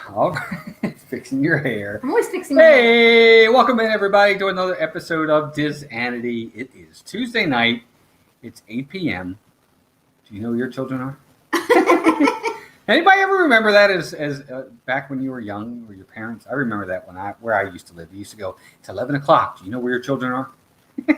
All right. Fixing your hair. I'm always fixing my hair. Hey, welcome in everybody to another episode of DISANITY. It is Tuesday night. It's 8 p.m. Do you know who your children are? Anybody ever remember that as back when you were young or your parents? I remember that where I used to live. We used to go, it's 11 o'clock. Do you know where your children are? Do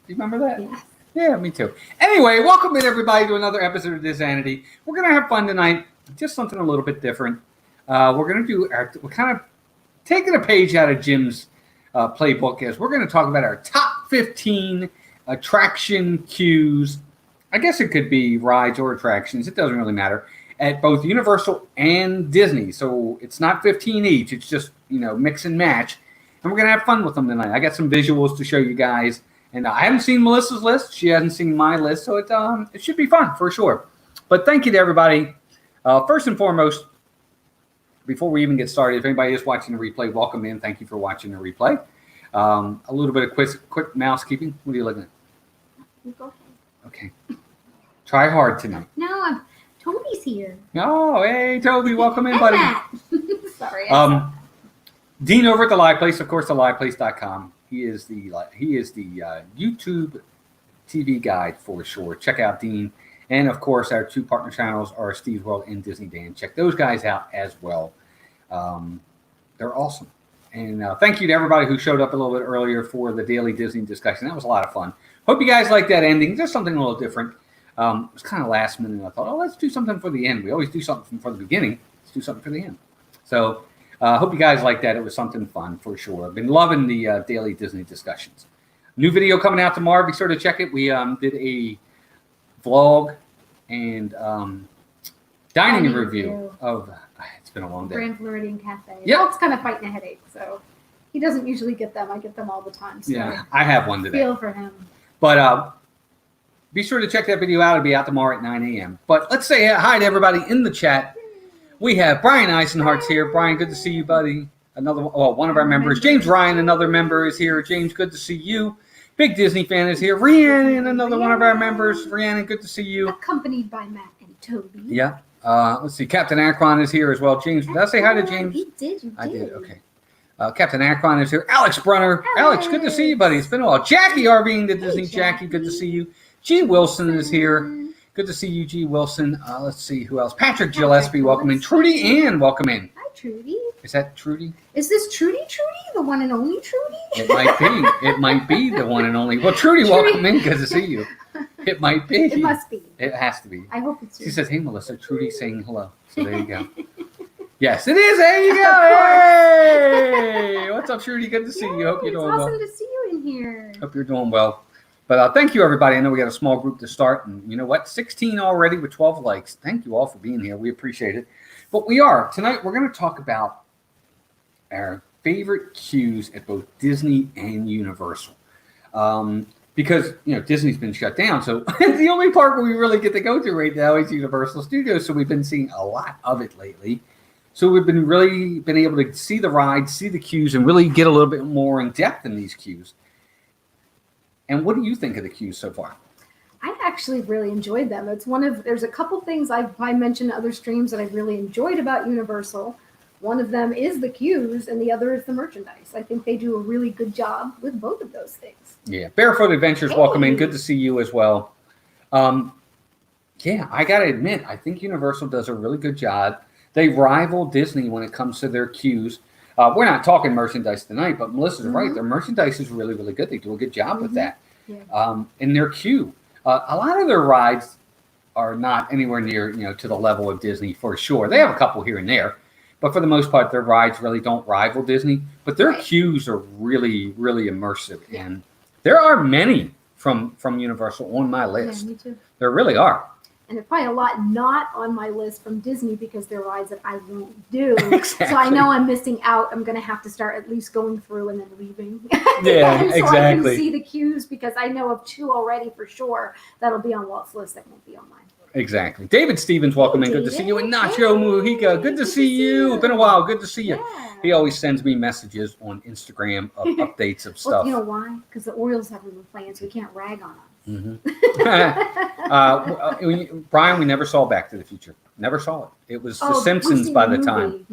you remember that? Yes. Yeah, me too. Anyway, welcome in everybody to another episode of DISANITY. We're going to have fun tonight. Just something a little bit different. We're going to do we're kind of taking a page out of Jim's playbook as we're going to talk about our top 15 attraction queues. I guess it could be rides or attractions. It doesn't really matter. At both Universal and Disney. So it's not 15 each. It's just, mix and match. And we're going to have fun with them tonight. I got some visuals to show you guys. And I haven't seen Melissa's list. She hasn't seen my list. So it should be fun for sure. But thank you to everybody. First and foremost, before we even get started, if anybody is watching the replay, welcome in. Thank you for watching the replay. A little bit of quick mousekeeping. What are you looking at? Go ahead. Okay. Try hard tonight. No, Toby's here. Oh, hey, Toby. Welcome in, buddy. Sorry. Dean over at the Live Place, of course, theliveplace.com. He is the YouTube TV guide for sure. Check out Dean. And, of course, our two partner channels are Steve's World and Disney Dan. Check those guys out as well. They're awesome. And thank you to everybody who showed up a little bit earlier for the daily Disney discussion. That was a lot of fun. Hope you guys like that ending. Just something a little different. It was kind of last minute. I thought, let's do something for the end. We always do something for the beginning. Let's do something for the end. So hope you guys like that. It was something fun for sure. I've been loving the daily Disney discussions. New video coming out tomorrow. Be sure to check it. We did a vlog and dining review of, it's been a long day. Grand Floridian Cafe. Yeah. Paul's kind of fighting a headache, so he doesn't usually get them. I get them all the time. So yeah, I have one today. Feel for him. But be sure to check that video out. It'll be out tomorrow at 9 a.m. But let's say hi to everybody in the chat. We have Brian Eisenhart's here. Brian, good to see you, buddy. One of our members. James Ryan, another member, is here. James, good to see you. Big Disney fan is here. Rhiannon, another one of our members. Rhiannon, good to see you. Accompanied by Matt and Toby. Yeah. Let's see. Captain Akron is here as well. James, did I say hi to James? He did. You did. I did. Okay. Captain Akron is here. Alex Brunner. Alex, good to see you, buddy. It's been a while. Jackie RVing the Disney. Jackie, good to see you. G. Wilson is here. Good to see you, G. Wilson. Let's see who else. Patrick Gillespie, welcome in. Trudy Ann, welcome in. Hi, Trudy. Is that Trudy? Is this Trudy, the one and only Trudy? It might be. It might be the one and only. Well, Trudy, welcome in. Good to see you. It might be. It must be. It has to be. I hope it's She says, hey, Melissa, Trudy's saying hello. So there you go. Yes, it is. There you go. Hey! What's up, Trudy? Good to see you. Hope you're doing well. It's awesome to see you in here. Hope you're doing well. But thank you, everybody. I know we got a small group to start. And you know what? 16 already with 12 likes. Thank you all for being here. We appreciate it. But tonight we're going to talk about our favorite queues at both Disney and Universal. Because, Disney's been shut down. So the only park we really get to go to right now is Universal Studios. So we've been seeing a lot of it lately. So we've been able to see the rides, see the queues, and really get a little bit more in depth in these queues. And what do you think of the queues so far? I actually really enjoyed them. There's a couple things I mentioned in other streams that I really enjoyed about Universal. One of them is the queues, and the other is the merchandise. I think they do a really good job with both of those things. Yeah, Barefoot Adventures, welcome in. Good to see you as well. Yeah, I got to admit, I think Universal does a really good job. They rival Disney when it comes to their queues. We're not talking merchandise tonight, but Melissa's right. Their merchandise is really, really good. They do a good job with that. Yeah. In their queue, a lot of their rides are not anywhere near, to the level of Disney for sure. They have a couple here and there, but for the most part, their rides really don't rival Disney. But their queues are really, really immersive, and there are many from Universal on my list. Yeah, me too. There really are. And there's probably a lot not on my list from Disney because they're rides that I won't do. Exactly. So I know I'm missing out. I'm going to have to start at least going through and then leaving. Yeah, so exactly. I can see the queues because I know of two already for sure that'll be on Walt's list that won't be on mine. Exactly. David Stevens, welcome in. Good to see you. And Nacho Mujica, good to see you. Been a while. Good to see you. Yeah. He always sends me messages on Instagram of updates of stuff. Well, you know why? Because the Orioles haven't been playing, so we can't rag on us. Mm-hmm. Brian, we never saw Back to the Future. Never saw it. It was The Simpsons by the time.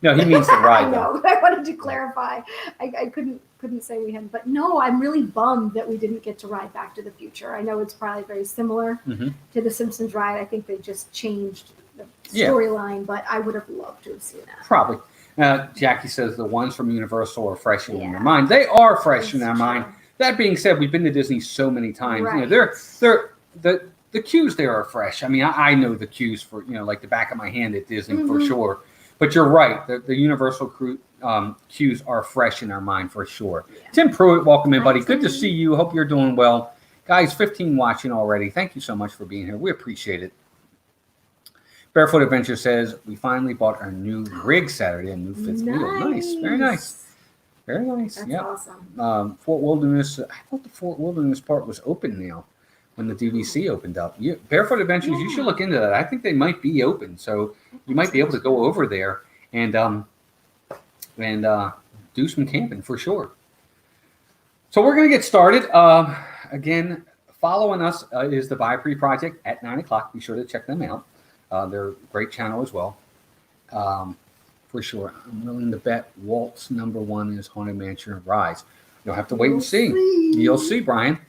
No, he means the ride, I though. know. I wanted to clarify. I couldn't say we hadn't, but no, I'm really bummed that we didn't get to ride Back to the Future. I know it's probably very similar to the Simpsons ride. I think they just changed the storyline, but I would have loved to have seen that. Probably. Jackie says the ones from Universal are fresh in their mind. They are fresh in our mind. That being said, we've been to Disney so many times. Right. You know, the queues there are fresh. I mean, I know the queues for, you know, like the back of my hand at Disney for sure. But you're right. The Universal queues are fresh in our mind for sure. Yeah. Tim Pruitt, welcome in, buddy. Good to see you. Hope you're doing well. Guys, 15 watching already. Thank you so much for being here. We appreciate it. Barefoot Adventure says, we finally bought our new rig Saturday, a new fifth wheel. Nice. Very nice. Very nice. That's awesome. Fort Wilderness, I thought the Fort Wilderness part was open now when the DVC opened up. Barefoot Adventures, you should look into that. I think they might be open. So you might be able to go over there and do some camping for sure. So we're going to get started. Again, following us is the Buy Pre Project at 9 o'clock. Be sure to check them out. They're a great channel as well, for sure. I'm willing to bet Walt's #1 is Haunted Mansion Rise. You'll have to wait and see. You'll see, Brian.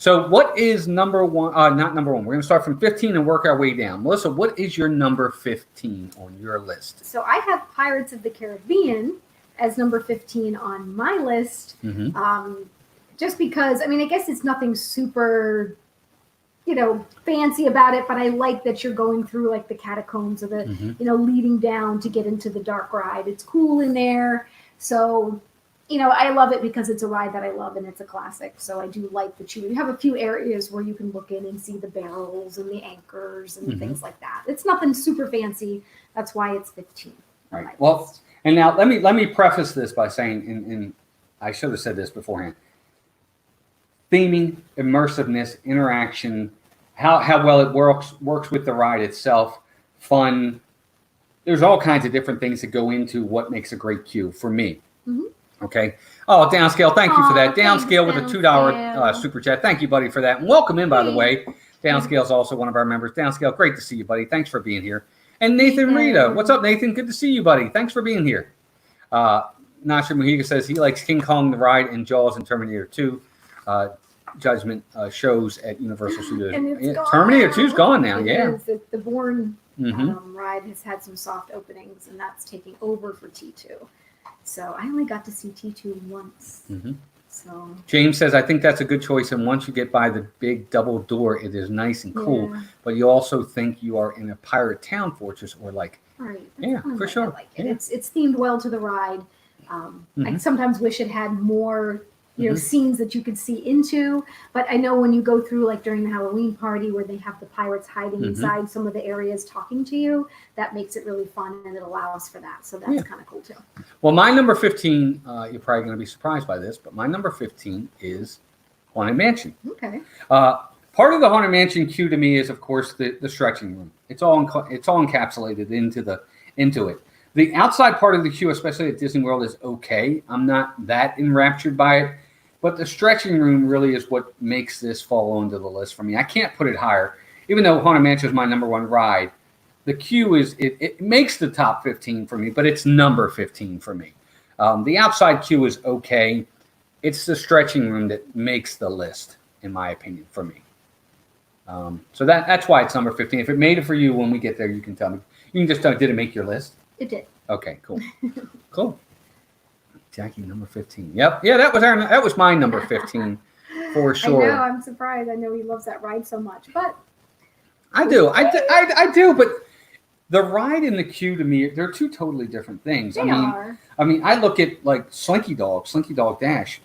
So what is number one? Not number one. We're going to start from 15 and work our way down. Melissa, what is your number 15 on your list? So I have Pirates of the Caribbean as number 15 on my list. Just because, I mean, I guess it's nothing super, you know, fancy about it, but I like that you're going through like the catacombs of the, you know, leading down to get into the dark ride. It's cool in there. So, you know, I love it because it's a ride that I love and it's a classic. So I do like the chew. You have a few areas where you can look in and see the barrels and the anchors and things like that. It's nothing super fancy. That's why it's 15. Right. Well, and now let me preface this by saying, and I should have said this beforehand. Theming, immersiveness, interaction, how well it works with the ride itself, fun. There's all kinds of different things that go into what makes a great queue for me. Okay. Oh, Downscale, thank you for that. Downscale with a $2 super chat. Thank you, buddy, for that. And welcome in, by the way. Downscale is also one of our members. Downscale, great to see you, buddy. Thanks for being here. And Nathan Rita, what's up, Nathan? Good to see you, buddy. Thanks for being here. Nasha Muhiga says he likes King Kong the Ride and Jaws and Terminator 2. Judgment shows at Universal Studios. Terminator 2's gone now. The Bourne ride has had some soft openings, and that's taking over for T2. So I only got to see T2 once. So James says, I think that's a good choice. And once you get by the big double door, it is nice and cool. But you also think you are in a pirate town fortress or like, for sure. I like it. It's themed well to the ride. I sometimes wish it had more, you know, scenes that you could see into. But I know when you go through, like during the Halloween party where they have the pirates hiding inside some of the areas talking to you, that makes it really fun and it allows for that. So that's kind of cool too. Well, my number 15, you're probably going to be surprised by this, but my number 15 is Haunted Mansion. Okay. Part of the Haunted Mansion queue to me is, of course, the stretching room. It's all encapsulated into it. The outside part of the queue, especially at Disney World, is okay. I'm not that enraptured by it. But the stretching room really is what makes this fall onto the list for me. I can't put it higher. Even though Haunted Mansion is my #1 ride, the queue it makes the top 15 for me, but it's number 15 for me. The outside queue is okay. It's the stretching room that makes the list, in my opinion, for me. So that's why it's number 15. If it made it for you when we get there, you can tell me. You can just tell me, did it make your list? It did. Okay, cool. Cool. Jackie, number 15. Yep. Yeah, that was my number 15 for sure. I know, I'm surprised. I know he loves that ride so much, but I do. I do, but the ride and the queue to me, they're two totally different things. They are. I mean, I look at like Slinky Dog Dash.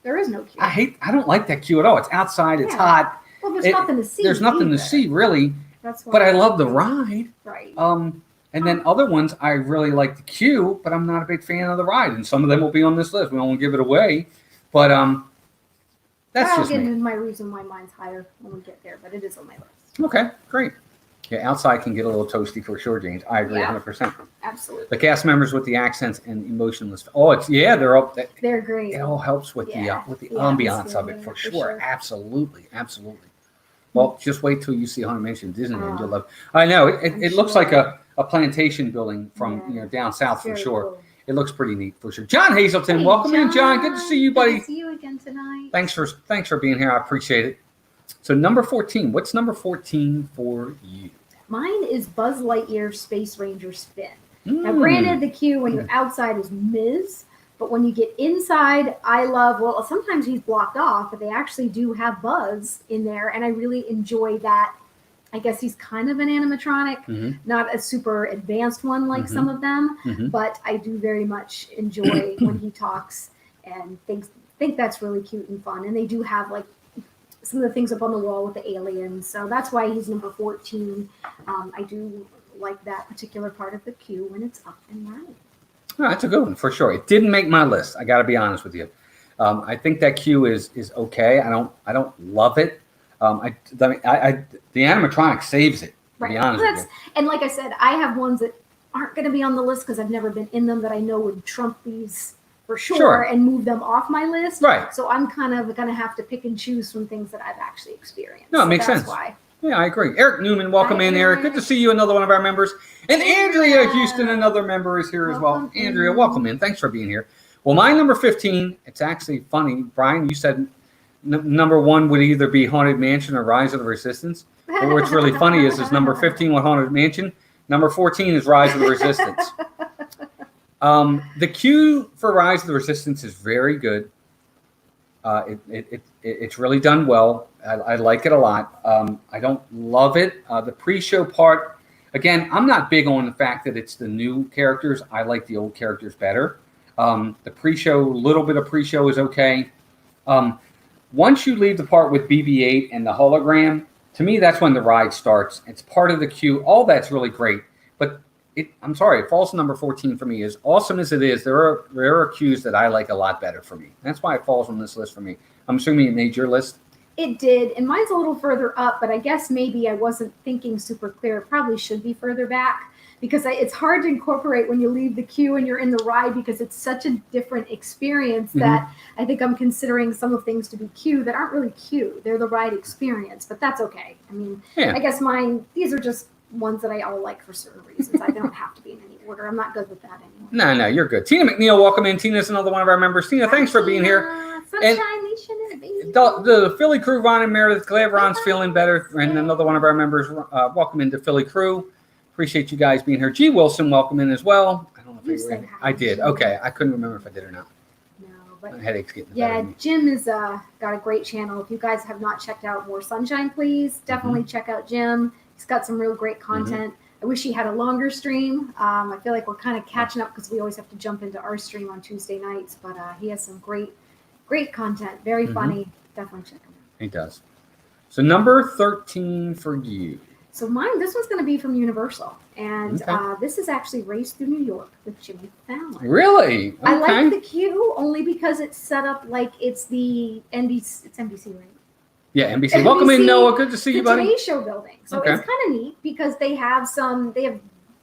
There is no queue. I don't like that queue at all. It's outside, it's hot. Well, there's nothing to see. There's nothing to see, really. That's why. But I love the ride. Right. And then other ones, I really like the queue, but I'm not a big fan of the ride. And some of them will be on this list. We won't give it away. But that's just me. I'll get into my reason why mine's higher when we get there, but it is on my list. Okay, great. Yeah, outside can get a little toasty for sure, James. I agree 100%. Absolutely. The cast members with the accents and emotionless. Oh, they're up. They're great. It all helps with the ambiance of it for sure. Absolutely. Well, just wait till you see Haunted Mansion Disneyland. You'll love. I know it looks like a a plantation building from down south for sure. Cool. It looks pretty neat for sure. John Hazelton, Hey, welcome in, John. Good to see you, buddy. Good to see you again tonight. Thanks for being here. I appreciate it. So number 14. What's number 14 for you? Mine is Buzz Lightyear Space Ranger Spin. Now, granted, the queue when you're outside is Ms., but when you get inside, sometimes he's blocked off, but they actually do have Buzz in there, and I really enjoy that. I guess he's kind of an animatronic, not a super advanced one like some of them, but I do very much enjoy when he talks and think that's really cute and fun. And they do have like some of the things up on the wall with the aliens, so that's why he's number 14. I do like that particular part of the queue when it's up and running. Oh, that's a good one for sure. It didn't make my list. I got to be honest with you. I think that queue is okay. I don't love it. The animatronic saves it, to be honest with you. And like I said, I have ones that aren't going to be on the list because I've never been in them that I know would trump these for sure and move them off my list. Right. So I'm kind of going to have to pick and choose from things that I've actually experienced. No, it makes sense. That's why. Yeah, I agree. Eric Newman, welcome in, Eric. Good to see you, another one of our members. And Andrea Houston, another member, is here as well. Andrea, welcome in. Thanks for being here. Well, my number 15, it's actually funny. Brian, you said number 1 would either be Haunted Mansion or Rise of the Resistance. But what's really funny is number 15 was Haunted Mansion. Number 14 is Rise of the Resistance. The queue for Rise of the Resistance is very good. It's really done well. I like it a lot. I don't love it. The pre-show part, again, I'm not big on the fact that it's the new characters. I like the old characters better. The pre-show, little bit of pre-show is okay. Once you leave the part with BB-8 and the hologram, to me, that's when the ride starts. It's part of the queue. All that's really great. But I'm sorry, it falls to number 14 for me. As awesome as it is, there are queues that I like a lot better for me. That's why it falls on this list for me. I'm assuming it made your list. It did, and mine's a little further up, but I guess maybe I wasn't thinking super clear. It probably should be further back because it's hard to incorporate when you leave the queue and you're in the ride because it's such a different experience that I think I'm considering some of things to be queue that aren't really queue. They're the ride experience, but that's okay. I mean, I guess these are just ones that I all like for certain reasons. I don't have to be in any order. I'm not good with that anymore. No, you're good. Tina McNeil, welcome in. Tina's another one of our members. Tina, thanks for being here. Sunshine Nation is baby. The Philly crew, Ron and Meredith, glad Ron's feeling better. And another one of our members, welcome into Philly crew. Appreciate you guys being here. G. Wilson, welcome in as well. I don't know if I did. Okay, I couldn't remember if I did or not. No, but my headache's getting the better of me. Jim has got a great channel. If you guys have not checked out More Sunshine, please definitely check out Jim. He's got some real great content. I wish he had a longer stream. I feel like we're kind of catching up because we always have to jump into our stream on Tuesday nights. But he has some great content. Very funny. Definitely check him out. He does. So number 13 for you. So this one's going to be from Universal. And this is actually Race Through New York with Jimmy Fallon. Really? Okay. I like the queue only because it's set up like it's the NBC. It's NBC, right? Yeah, NBC. Welcome in, Noah. Good to see you, buddy. The Today Show building. So it's kind of neat because they have a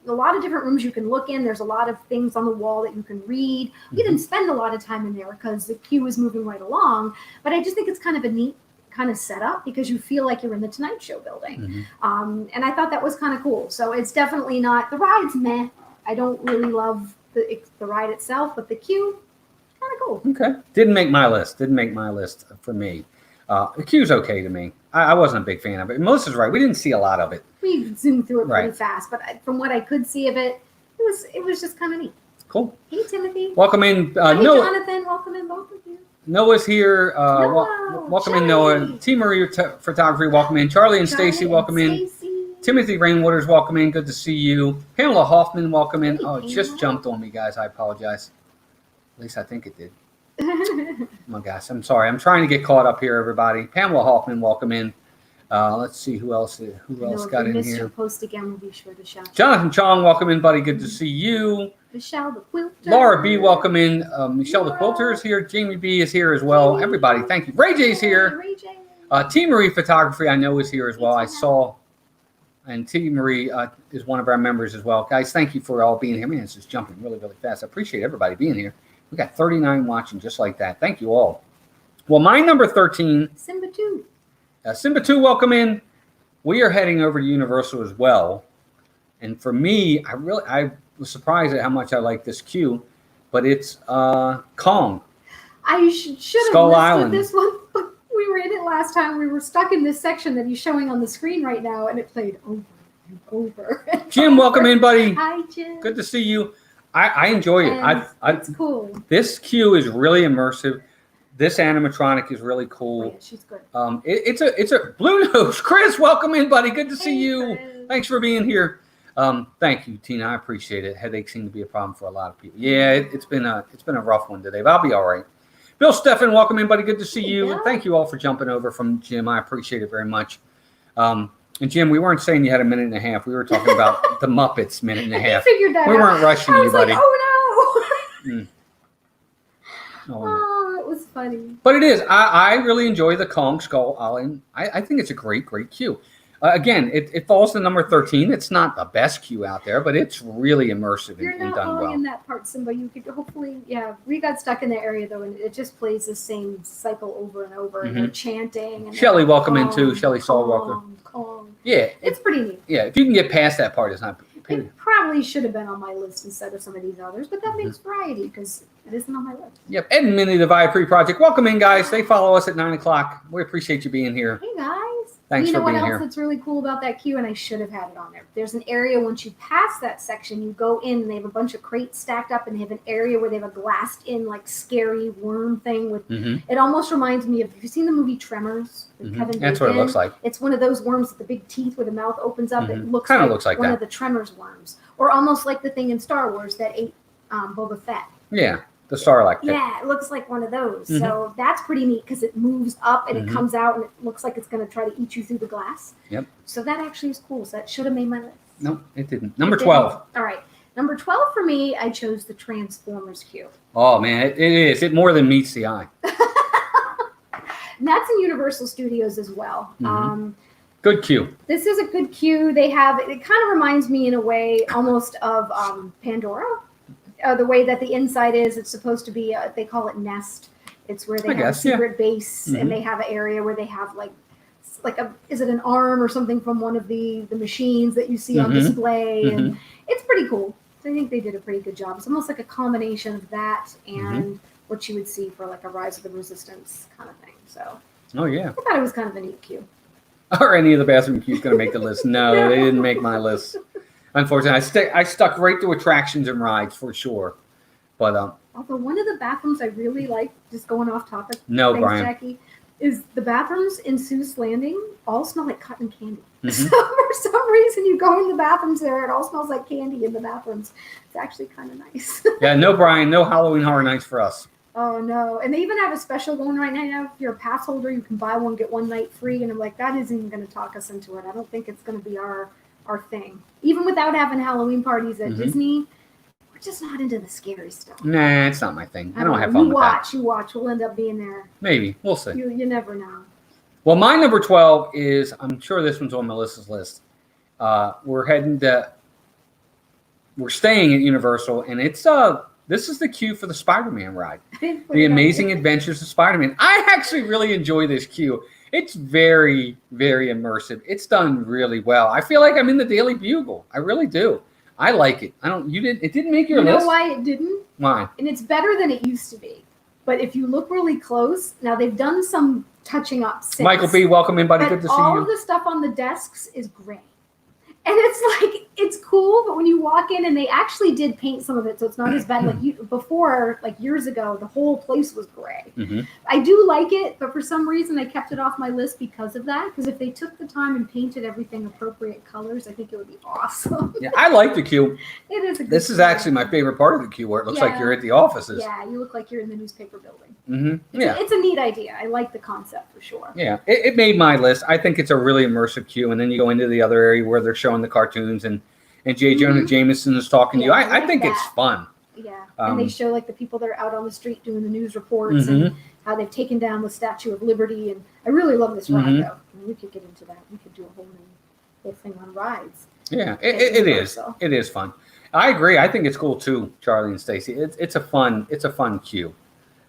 lot of different rooms you can look in. There's a lot of things on the wall that you can read. We didn't spend a lot of time in there because the queue is moving right along. But I just think it's kind of a neat kind of setup because you feel like you're in the Tonight Show building. And I thought that was kind of cool. So it's definitely not, the ride's meh. I don't really love the ride itself, but the queue, kind of cool. Okay. Didn't make my list for me. The queue's okay to me. I wasn't a big fan of it. Melissa's right. We didn't see a lot of it. We zoomed through it pretty fast, but from what I could see of it, it was just kind of neat. Cool. Hey, Timothy. Welcome in. Hi, Noah. Jonathan. Welcome in, both of you. Noah's here. Welcome in, Noah. T. Marie Photography, welcome in. Charlie and Stacy, welcome in. Timothy Rainwaters, welcome in. Good to see you. Pamela Hoffman, welcome in. Oh, it just jumped on me, guys. I apologize. At least I think it did. Oh my gosh, I'm sorry. I'm trying to get caught up here, everybody. Pamela Hoffman, welcome in. Let's see who else got in here. Post again, we'll be sure to shout. Jonathan Chong, welcome in, buddy. Good to see you. Michelle the Quilter. Laura B, welcome in. Michelle the Quilter is here. Jamie B is here as well. Everybody, thank you. Ray J's here. Ray J. T. Marie Photography, I know, is here as well. I saw. And T. Marie is one of our members as well. Guys, thank you for all being here. Man, it's just jumping really, really fast. I appreciate everybody being here. We got 39 watching just like that. Thank you all. Well, my number 13. Simba 2. Simba 2, welcome in. We are heading over to Universal as well. And for me, I was surprised at how much I like this queue, but it's Kong. I should have Skull listed Island. this one, but we were in it last time. We were stuck in this section that he's showing on the screen right now, and it played over and over. Jim, welcome in, buddy. Hi, Jim. Good to see you. I enjoy it. It's cool. This queue is really immersive. This animatronic is really Oh, cool. yeah, she's good. It's a Blue Nose. Chris, welcome in, buddy. Good to see Hey, you. Chris. Thanks for being here. Thank you, Tina. I appreciate it. Headaches seem to be a problem for a lot of people. Yeah, it's been a rough one today, but I'll be all right. Bill Steffen, welcome in, buddy. Good to see Hey, you. Bill. And thank you all for jumping over from Jim. I appreciate it very much. And Jim, we weren't saying you had a minute and a half. We were talking about the Muppets minute and a half. I figured that We out. weren't rushing I you, was buddy. like, oh no. Mm. Oh, no. Oh, it was funny. But it is. I really enjoy the Kong Skull Island. I think it's a great queue. Again, it falls to number 13. It's not the best queue out there, but it's really immersive You're and not done wrong well. in that part, Simba. You could hopefully, yeah. We got stuck in the area though, and it just plays the same cycle over and over. And they're chanting. And Shelley, they're welcome in Kong, too. Shelley Salwalker. Kong, Kong. Yeah, It's pretty neat. yeah. If you can get past that part, it's not. It probably should have been on my list instead of some of these others, but that makes variety because it isn't on my list. Yep. Ed and Minnie, the Viapre Project. Welcome in, guys. They follow us at 9 o'clock. We appreciate you being here. Hey guys. Thanks you know for what being else here. that's really cool about that queue, and I should have had it on there. There's an area once you pass that section, you go in and they have a bunch of crates stacked up, and they have an area where they have a glassed-in like scary worm thing with. It almost reminds me of. Have you seen the movie Tremors with Kevin Bacon? That's what it looks like. It's one of those worms with the big teeth where the mouth opens up. It looks Kinda like, looks like one that. of the Tremors worms, or almost like the thing in Star Wars that ate Boba Fett. Yeah, the Starlight Pit. Yeah, it looks like one of those. So that's pretty neat because it moves up and it comes out and it looks like it's going to try to eat you through the glass. Yep. So that actually is cool. So that should have made my list. No, it didn't. Number It 12. didn't. All right. Number 12 for me, I chose the Transformers queue. Oh man, it is. It more than meets the eye. And that's in Universal Studios as well. Good queue. This is a good queue. They have, it kind of reminds me in a way almost of Pandora. The way that the inside is, it's supposed to be, they call it Nest. It's where they have a secret base and they have an area where they have like is it an arm or something from one of the machines that you see on display? And it's pretty cool. I think they did a pretty good job. It's almost like a combination of that and what you would see for like a Rise of the Resistance kind of thing. So Oh yeah. I thought it was kind of a neat queue. Are any of the bathroom queues going to make the list? No, they didn't make my list. Unfortunately, I stuck right to attractions and rides for sure. But Although one of the bathrooms I really like, just going off topic, No, thanks, Brian. Jackie, is the bathrooms in Seuss Landing all smell like cotton candy. So for some reason, you go in the bathrooms there, it all smells like candy in the bathrooms. It's actually kind of nice. yeah, no Brian, no Halloween Horror Nights for us. Oh no! And they even have a special going right now. If you're a pass holder, you can buy one get one night free. And I'm like, that isn't even going to talk us into it. I don't think it's going to be our thing. Even without having Halloween parties at Disney, we're just not into the scary stuff. Nah, it's not my thing. I don't have know. fun with that. You watch. We'll end up being there. Maybe. We'll see. You never know. Well, my number 12 is, I'm sure this one's on Melissa's list. We're staying at Universal, and it's this is the queue for the Spider-Man ride. The Amazing Adventures of Spider-Man. I actually really enjoy this queue. It's very, very immersive. It's done really well. I feel like I'm in the Daily Bugle. I really do. I like it. It didn't make your list? You know why it didn't? Why? And it's better than it used to be. But if you look really close, now they've done some touching up since. Michael B., welcome in, buddy. But Good to see all you. of the stuff on the desks is gray. And it's like, it's cool, but when you walk in, and they actually did paint some of it, so it's not as bad. Before, years ago, the whole place was gray. I do like it, but for some reason, I kept it off my list because of that. Because if they took the time and painted everything appropriate colors, I think it would be awesome. Yeah, I like the queue. It is a good This is queue. actually my favorite part of the queue, where it looks like you're at the offices. Yeah, you look like you're in the newspaper building. Yeah. It's a neat idea. I like the concept for sure. Yeah, it made my list. I think it's a really immersive queue, and then you go into the other area where they're showing the cartoons, and J. Jonah Jameson is talking to you. Yeah, I I like think that. it's fun. Yeah, and they show the people that are out on the street doing the news reports and how they've taken down the Statue of Liberty. And I really love this ride, though. I mean, we could get into that. We could do a whole thing on rides. Yeah, it is. It is fun. I agree. I think it's cool too, Charlie and Stacy. It's a fun queue.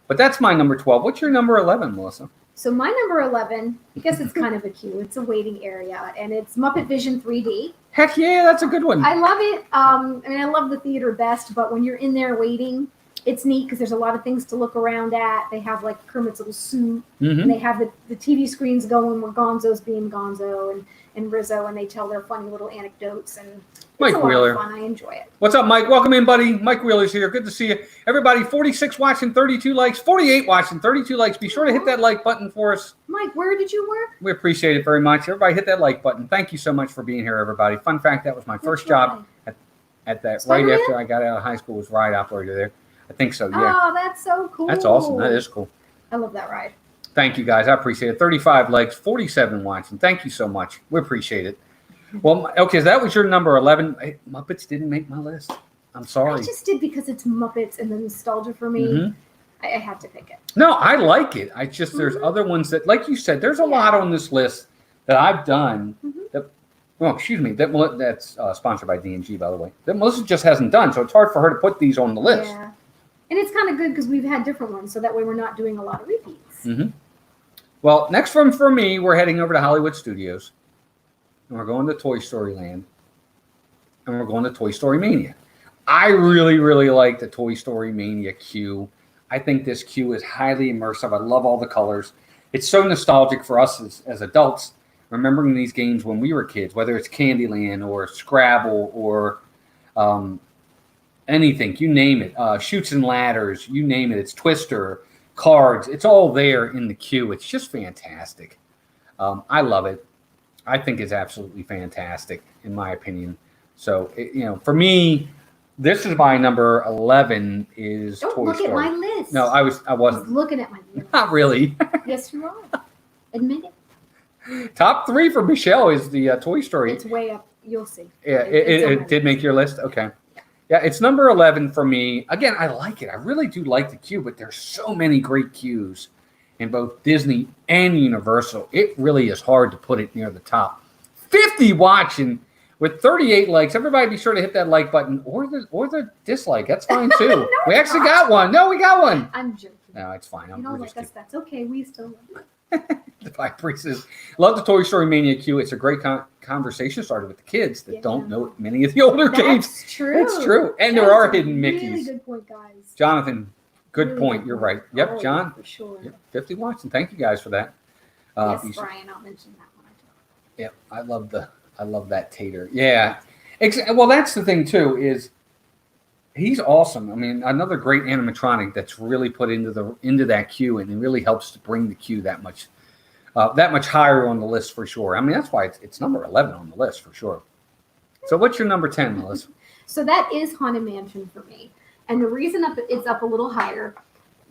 But that's my number 12. What's your number 11, Melissa? So my number 11, I guess it's kind of a queue. It's a waiting area, and it's Muppet Vision 3D. Heck yeah, that's a good one. I love it. I love the theater best, but when you're in there waiting, it's neat because there's a lot of things to look around at. They have like Kermit's little suit, and they have the TV screens going where Gonzo's being Gonzo and Rizzo, and they tell their funny little anecdotes. And it's Mike a lot Wheeler. of fun. I enjoy it. What's up, Mike? Welcome in, buddy. Mike Wheeler's here. Good to see you. Everybody, 46 watching, 32 likes, 48 watching, 32 likes. Be sure to hit that like button for us. Mike, where did you work? We appreciate it very much. Everybody hit that like button. Thank you so much for being here, everybody. Fun fact, that was my first job at that Spider-Man? right after I got out of high school was ride operator there. I think so, yeah. Oh, that's so cool. That's awesome. That is cool. I love that ride. Thank you, guys. I appreciate it. 35 likes, 47 watching. Thank you so much. We appreciate it. Well, okay, so that was your number 11. Hey, Muppets didn't make my list. I'm sorry. I just did because it's Muppets and the nostalgia for me. I had to pick it. No, I like it. I just, there's other ones that, like you said, there's a lot on this list that I've done that, well, excuse me, that's sponsored by D&G, by the way, that Melissa just hasn't done. So it's hard for her to put these on the list. Yeah. And it's kind of good because we've had different ones, so that way we're not doing a lot of repeats. Well, next from for me, we're heading over to Hollywood Studios, and we're going to Toy Story Land, and we're going to Toy Story Mania. I really, really like the Toy Story Mania queue. I think this queue is highly immersive. I love all the colors. It's so nostalgic for us as adults, remembering these games when we were kids, whether it's Candyland or Scrabble or anything, you name it. Chutes and Ladders, you name it. It's Twister, cards. It's all there in the queue. It's just fantastic. I love it. I think it's absolutely fantastic, in my opinion. So, for me, this is my number 11 is Don't Toy look Story. at my list. No, I wasn't. I was looking at my list. Not really. Yes, you are. Admit it. Top 3 for Michelle is the Toy Story. It's way up. You'll see. Yeah, it did make your list? Okay. Yeah, it's number 11 for me. Again, I like it. I really do like the queue, but there's so many great queues in both Disney and Universal. It really is hard to put it near the top. 50 watching with 38 likes. Everybody be sure to hit that like button or the dislike. That's fine too. No, we actually got one. No, we got one. I'm joking. No, it's fine. You don't like us. That's okay. We still love you. The Five Priests. Love the Toy Story Mania queue. It's a great conversation starter with the kids that don't know many of the older games. That's true. It's true. And there are hidden Mickeys. Really good point, guys. Jonathan, good Really point. good You're point. right. Yep, Oh, John. For sure. Yep, 50 watts, and thank you guys for that. Yes, Brian, I'll mention that one. Yep, I love that tater. Yeah. Well, that's the thing too, is he's awesome. I mean, another great animatronic that's really put into that queue, and it really helps to bring the queue that much higher on the list for sure. I mean, that's why it's number 11 on the list for sure. So what's your number 10, Melissa? So that is Haunted Mansion for me. And the reason it's up a little higher,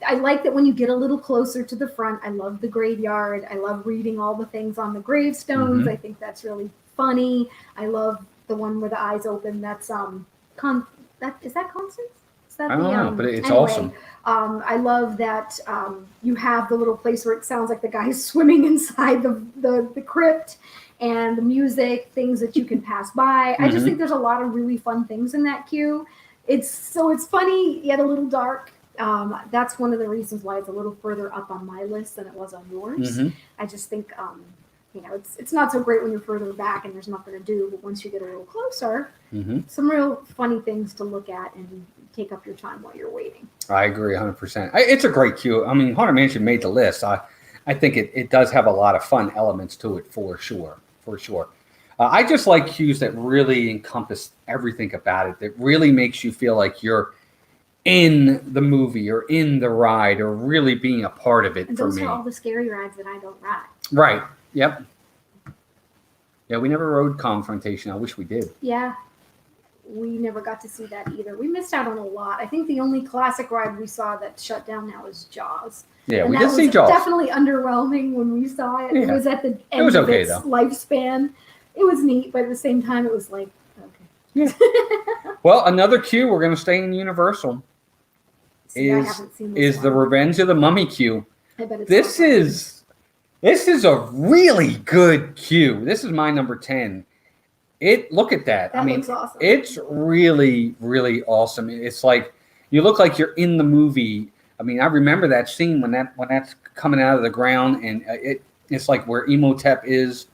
I like that when you get a little closer to the front. I love the graveyard. I love reading all the things on the gravestones. I think that's really funny. I love the one where the eyes open. That's is that Constance? Is that I don't know, but it's awesome. I love that you have the little place where it sounds like the guy's swimming inside the crypt, and the music, things that you can pass by. I just think there's a lot of really fun things in that queue. It's funny yet a little dark. That's one of the reasons why it's a little further up on my list than it was on yours. I just think it's not so great when you're further back and there's nothing to do, but once you get a little closer, some real funny things to look at and take up your time while you're waiting. I agree 100%. It's a great queue. I mean, Haunted Mansion made the list. I think it does have a lot of fun elements to it for sure. I just like queues that really encompass everything about it, that really makes you feel like you're in the movie or in the ride or really being a part of it. And for me. Those are all the scary rides that I don't ride. Right. Yep. Yeah, we never rode Confrontation. I wish we did. Yeah. We never got to see that either. We missed out on a lot. I think the only classic ride we saw that's shut down now is Jaws. Yeah, and we did see Jaws. Definitely underwhelming when we saw it. Yeah. It was at the end of its lifespan. It was neat, but at the same time, it was like, okay. Yeah. Well, another queue, we're going to stay in Universal, is the Revenge of the Mummy queue. I bet it's This is a really good queue. This is my number 10. Look at that. That looks awesome. It's really, really awesome. It's like you look like you're in the movie. I mean, I remember that scene when that's coming out of the ground, and it's like where Imhotep is.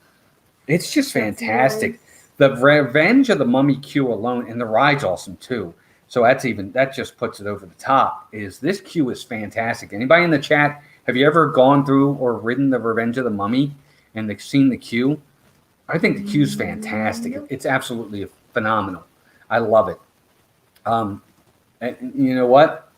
It's just fantastic. Nice. The Revenge of the Mummy queue alone, and the ride's awesome too. So that just puts it over the top. This queue is fantastic. Anybody in the chat, have you ever gone through or ridden the Revenge of the Mummy and seen the queue? I think the queue's fantastic. It's absolutely phenomenal. I love it. And you know what?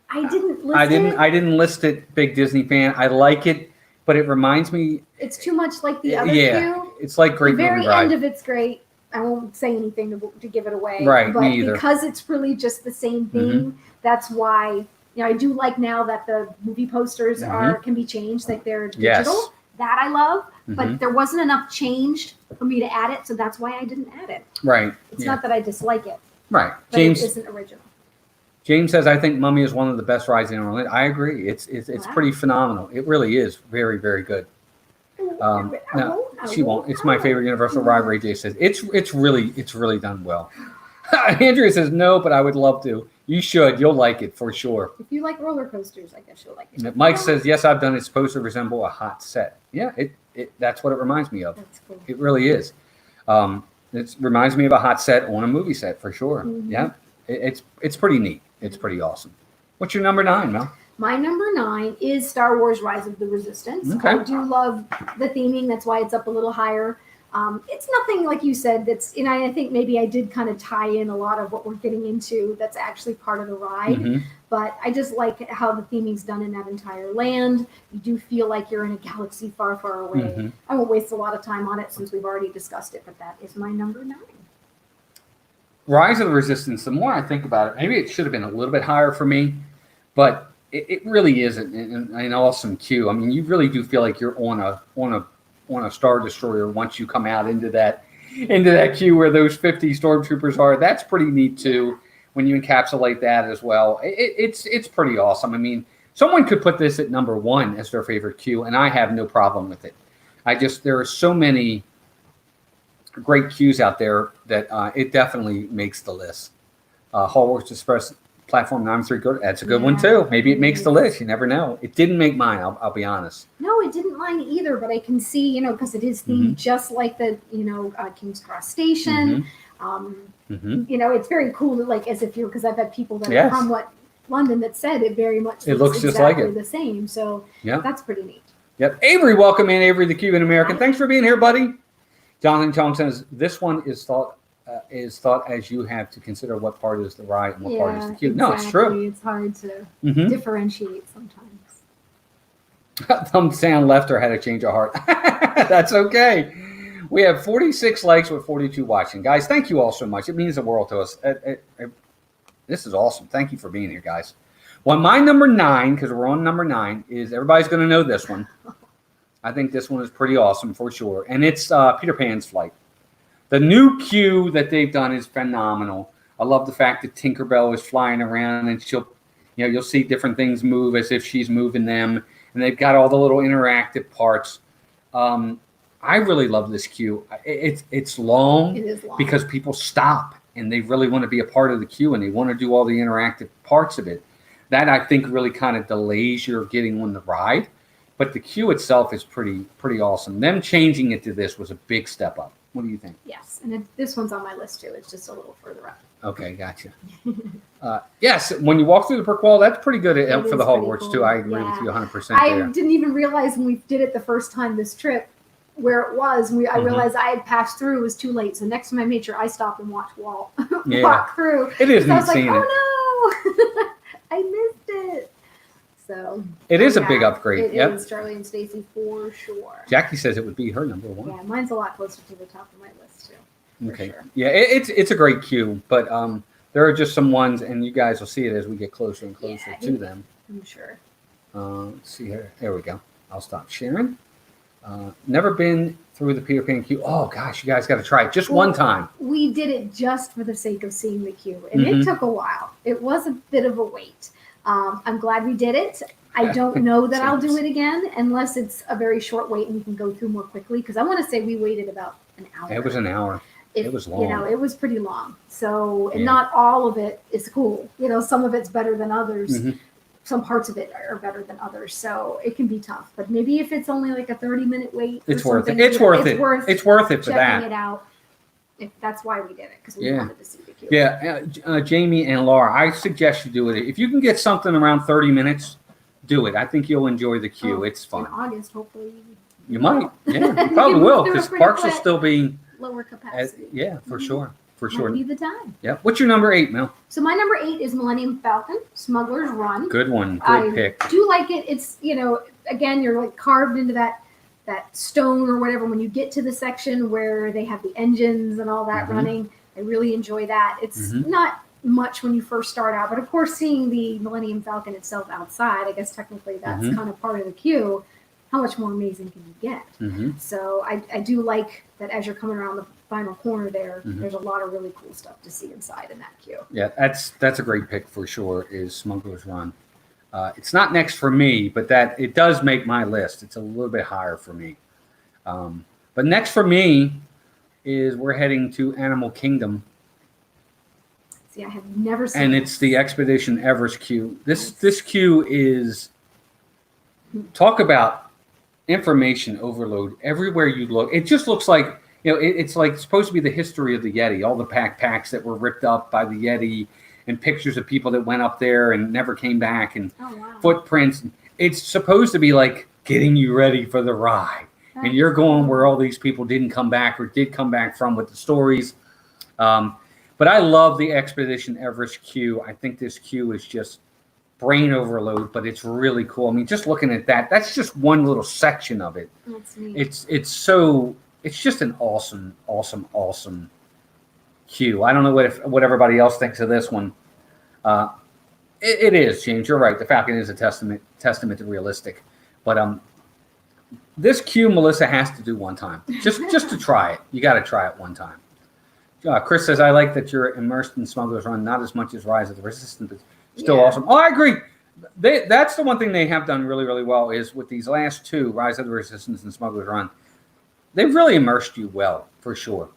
I didn't list it. Big Disney fan. I like it, but it reminds me. It's too much like the other queue. It's like Great Movie Ride. The very end of it's great. I won't say anything to give it away. Right, but me either. Because it's really just the same thing, that's why I do like now that the movie posters can be changed, like they're digital. Yes. That I love, but there wasn't enough changed for me to add it, so that's why I didn't add it. Right. It's not that I dislike it. Right. But James it isn't original. James says, I think Mummy is one of the best rides in Orlando. I agree. It's pretty phenomenal. It really is very, very good. No, she won't. It's my favorite Universal ride. Ray J says it's really done well. Andrea says no, but I would love to. You should. You'll like it for sure. If you like roller coasters, I guess you'll like it. Mike says yes, I've done it. It's supposed to resemble a hot set. Yeah, that's what it reminds me of. That's cool. It really is. It reminds me of a hot set on a movie set for sure. Mm-hmm. Yeah, it's pretty neat. It's pretty awesome. What's your number 9, Mel? My number 9 is Star Wars: Rise of the Resistance. Okay. I do love the theming. That's why it's up a little higher. It's nothing like you said. That's I think maybe I did kind of tie in a lot of what we're getting into. That's actually part of the ride. Mm-hmm. But I just like how the theming's done in that entire land. You do feel like you're in a galaxy far, far away. Mm-hmm. I won't waste a lot of time on it since we've already discussed it. But that is my number 9. Rise of the Resistance. The more I think about it, maybe it should have been a little bit higher for me, but it really isn't an awesome queue. I mean, you really do feel like you're on a Star Destroyer once you come out into that queue where those 50 stormtroopers are. That's pretty neat too when you encapsulate that as well. It's pretty awesome. I mean, someone could put this at number 1 as their favorite queue, and I have no problem with it. There are so many great queues out there that it definitely makes the list. Hallworks Express Platform 93, that's a good one too. Maybe it makes the list. You never know. It didn't make mine. I'll be honest. No, it didn't mine either. But I can see, because it is themed just like the, King's Cross Station. It's very cool. Like as if because I've had people that are from London that said it very much. It looks just exactly like it. The same. So that's pretty neat. Yep. Avery, welcome in. Avery, the Cuban American. Thanks for being here, buddy. Jonathan Chong says this one is thought as you have to consider what part is the ride and what part is the queue. Exactly. No, it's true. It's hard to differentiate sometimes. Thumbs down left or had a change of heart. That's okay. We have 46 likes with 42 watching. Guys, thank you all so much. It means the world to us. This is awesome. Thank you for being here, guys. Well, my number 9, because we're on number 9, is everybody's going to know this one. I think this one is pretty awesome for sure. And it's Peter Pan's Flight. The new queue that they've done is phenomenal. I love the fact that Tinkerbell is flying around and you'll see different things move as if she's moving them. And they've got all the little interactive parts. I really love this queue. It's long. It is long. Because people stop and they really want to be a part of the queue and they want to do all the interactive parts of it. That I think really kind of delays your getting on the ride. But the queue itself is pretty awesome. Them changing it to this was a big step up. What do you think? Yes, and this one's on my list too. It's just a little further up. Okay, gotcha. Yes, when you walk through the brick wall, that's pretty good for the Hogwarts cool. too. I agree with you 100% I there. didn't even realize when we did it the first time this trip where it was. I realized I had passed through. It was too late. So next time I made sure I stopped and watch walk through. It is neat I was like, seeing it. Oh no, I missed it. So it is a big upgrade. It is Charlie and Stacy for sure. Jackie says it would be her number 1. Yeah, mine's a lot closer to the top of my list too. Okay. Sure. Yeah, it's a great queue, but there are just some ones, and you guys will see it as we get closer and closer to them. I'm sure. Let's see here. There we go. I'll stop sharing. Never been through the Peter Pan queue. Oh gosh, you guys got to try it just one time. We did it just for the sake of seeing the queue, and it took a while. It was a bit of a wait. I'm glad we did it. I don't know that I'll do it again unless it's a very short wait and we can go through more quickly. Because I want to say we waited about an hour. It was an hour. It was long. It was pretty long. So not all of it is cool. Some of it's better than others. Some parts of it are better than others. So it can be tough. But maybe if it's only like a 30-minute wait, it's worth it. It's worth it. It's worth it for that. Checking it out. If that's why we did it, because we Yeah. wanted to see the queue. Yeah, Jamie and Laura, I suggest you do it. If you can get something around 30 minutes, do it. I think you'll enjoy the queue. It's In fun. August, hopefully. You might. Yeah, you can probably move will through it because pretty parks will quick. still be. Lower capacity. Yeah, for sure. For Might sure. be the time. Yeah. What's your number 8, Mel? So my number 8 is Millennium Falcon, Smuggler's Run. Good one. Good I pick. do like it. It's, again, you're like carved into that stone or whatever. When you get to the section where they have the engines and all that Mhm. running, I really enjoy that. It's Mhm. not much when you first start out, but of course, seeing the Millennium Falcon itself outside, I guess technically that's Mhm. kind of part of the queue. How much more amazing can you get? Hmm. So I do like that as you're coming around the final corner there, Mhm. there's a lot of really cool stuff to see inside in that queue. Yeah, that's a great pick for sure. Is Smuggler's Run. It's not next for me, but that it does make my list. It's a little bit higher for me. But next for me is we're heading to Animal Kingdom, See, I have never seen and it. it's the Expedition Everest queue. This queue is talk about information overload everywhere you look. It just looks like it's like supposed to be the history of the Yeti. All the backpacks that were ripped up by the Yeti, and pictures of people that went up there and never came back, and Oh, wow. footprints. It's supposed to be like getting you ready for the ride. And you're going where all these people didn't come back or did come back from with the stories. But I love the Expedition Everest queue. I think this queue is just brain overload, but it's really cool. I mean, just looking at that's just one little section of it. That's neat. It's just an awesome queue. I don't know what everybody else thinks of this one. It is, James. You're right. The Falcon is a testament to realistic, but this queue, Melissa has to do one time, just to try it. You got to try it one time. Chris says, I like that you're immersed in Smuggler's Run, not as much as Rise of the Resistance, but still awesome. Oh, I agree. That's the one thing they have done really, really well is with these last two, Rise of the Resistance and Smuggler's Run, they've really immersed you well, for sure.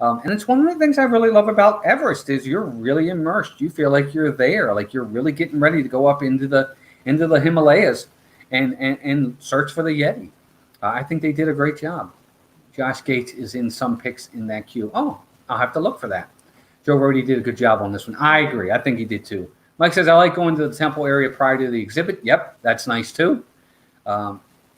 And it's one of the things I really love about Everest is you're really immersed. You feel like you're there, like you're really getting ready to go up into the Himalayas and search for the Yeti. I think they did a great job. Josh Gates is in some picks in that queue. Oh, I'll have to look for that. Joe Rody did a good job on this one. I agree. I think he did too. Mike says, I like going to the temple area prior to the exhibit. Yep, that's nice too.